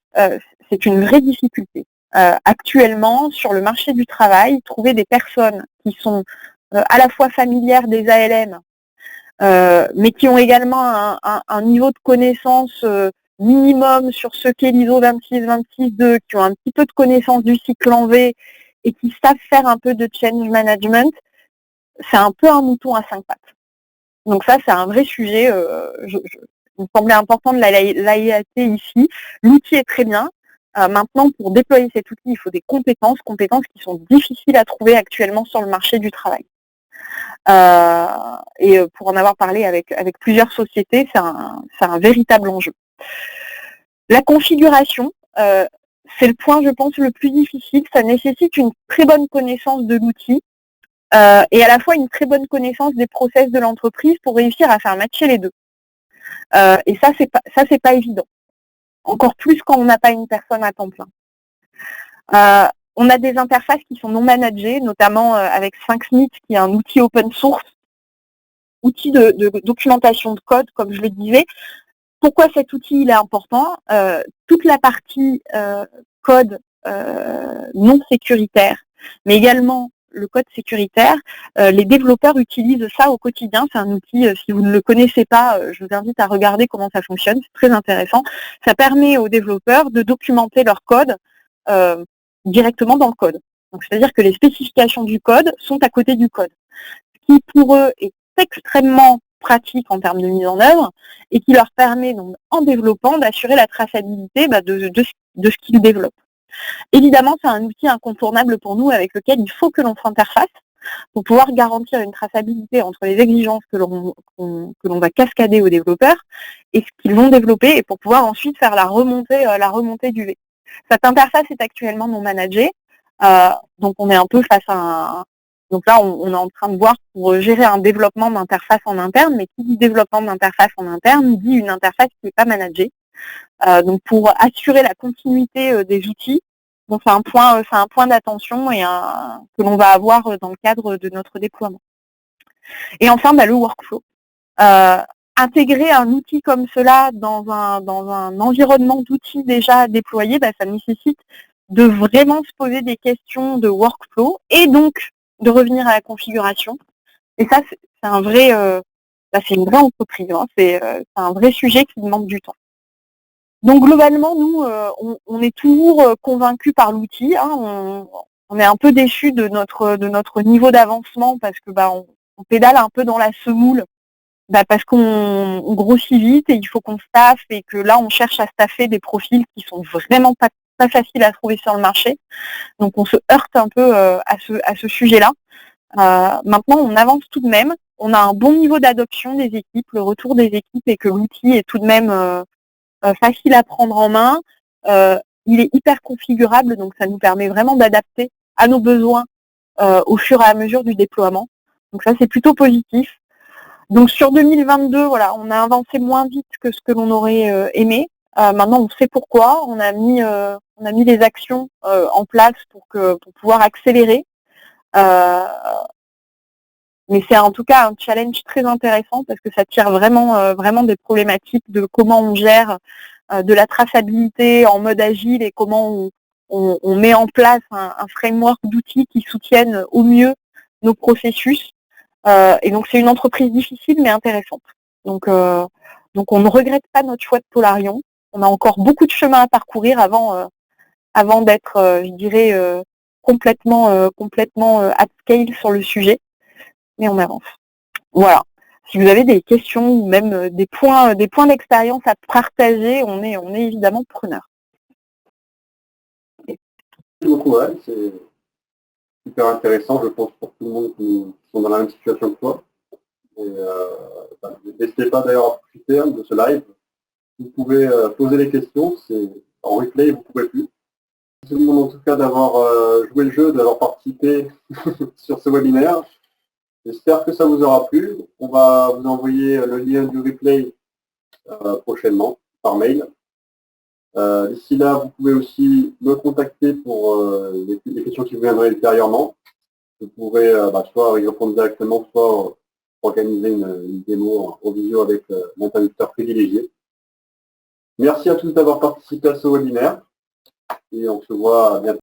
c'est une vraie difficulté. Actuellement, sur le marché du travail, trouver des personnes qui sont à la fois familières des ALM, mais qui ont également un niveau de connaissance minimum sur ce qu'est l'ISO 26262, qui ont un petit peu de connaissance du cycle en V et qui savent faire un peu de change management, c'est un peu un mouton à 5 pattes. Donc ça, c'est un vrai sujet. Il me semblait important de l'AIAT ici. L'outil est très bien. Maintenant, pour déployer cet outil, il faut des compétences qui sont difficiles à trouver actuellement sur le marché du travail. Et pour en avoir parlé avec plusieurs sociétés, c'est un véritable enjeu. La configuration, c'est le point, je pense, le plus difficile. Ça nécessite une très bonne connaissance de l'outil et à la fois une très bonne connaissance des process de l'entreprise pour réussir à faire matcher les deux. Et ça, c'est pas évident. Encore plus quand on n'a pas une personne à temps plein. On a des interfaces qui sont non managées, notamment avec Sphinx.Meet, qui est un outil open source, outil de documentation de code, comme je le disais. Pourquoi cet outil il est important? Toute la partie code non sécuritaire, mais également le code sécuritaire, les développeurs utilisent ça au quotidien. C'est un outil, si vous ne le connaissez pas, je vous invite à regarder comment ça fonctionne, c'est très intéressant. Ça permet aux développeurs de documenter leur code directement dans le code. Donc c'est-à-dire que les spécifications du code sont à côté du code, ce qui pour eux est extrêmement pratique en termes de mise en œuvre et qui leur permet donc en développant d'assurer la traçabilité de ce qu'ils développent. Évidemment, c'est un outil incontournable pour nous avec lequel il faut que l'on s'interface pour pouvoir garantir une traçabilité entre les exigences que l'on va cascader aux développeurs et ce qu'ils vont développer et pour pouvoir ensuite faire la remontée du V. Cette interface est actuellement non managée, donc on est un peu face à donc là, on est en train de voir pour gérer un développement d'interface en interne, mais qui dit développement d'interface en interne dit une interface qui n'est pas managée. Donc pour assurer la continuité des outils, donc c'est un point d'attention et que l'on va avoir dans le cadre de notre déploiement. Et enfin, le workflow. Intégrer un outil comme cela dans un environnement d'outils déjà déployé, ça nécessite de vraiment se poser des questions de workflow et donc de revenir à la configuration. Et ça, c'est un vrai, c'est une vraie entreprise. Hein. C'est un vrai sujet qui demande du temps. Donc globalement, nous, on est toujours convaincus par l'outil. Hein. On est un peu déçus de notre niveau d'avancement parce que on pédale un peu dans la semoule. Parce qu'on grossit vite et il faut qu'on staffe et que là on cherche à staffer des profils qui sont vraiment pas faciles à trouver sur le marché. Donc on se heurte un peu à ce sujet-là. Maintenant on avance tout de même. On a un bon niveau d'adoption des équipes, le retour des équipes et que l'outil est tout de même facile à prendre en main. Il est hyper configurable, donc ça nous permet vraiment d'adapter à nos besoins au fur et à mesure du déploiement. Donc ça c'est plutôt positif. Donc sur 2022, voilà, on a avancé moins vite que ce que l'on aurait aimé. Maintenant, on sait pourquoi. On a mis des actions en place pour pouvoir accélérer. Mais c'est en tout cas un challenge très intéressant parce que ça tire vraiment des problématiques de comment on gère de la traçabilité en mode agile et comment on met en place un framework d'outils qui soutiennent au mieux nos processus. Et donc c'est une entreprise difficile mais intéressante. Donc on ne regrette pas notre choix de Polarion. On a encore beaucoup de chemin à parcourir avant d'être, je dirais, complètement at scale sur le sujet. Mais on avance. Voilà. Si vous avez des questions ou même des points d'expérience à partager, on est évidemment preneur. Merci beaucoup, Anne. C'est super intéressant, je pense, pour tout le monde qui sont dans la même situation que toi. N'hésitez pas d'ailleurs à profiter de ce live. Vous pouvez poser les questions, c'est en replay, vous ne pouvez plus. Merci tout le monde en tout cas d'avoir joué le jeu, d'avoir participé sur ce webinaire. J'espère que ça vous aura plu. On va vous envoyer le lien du replay prochainement par mail. D'ici là, vous pouvez aussi me contacter pour les questions qui vous viendraient ultérieurement. Vous pourrez soit y répondre directement, soit organiser une démo en visio avec l'interlocuteur privilégié. Merci à tous d'avoir participé à ce webinaire et on se voit bientôt.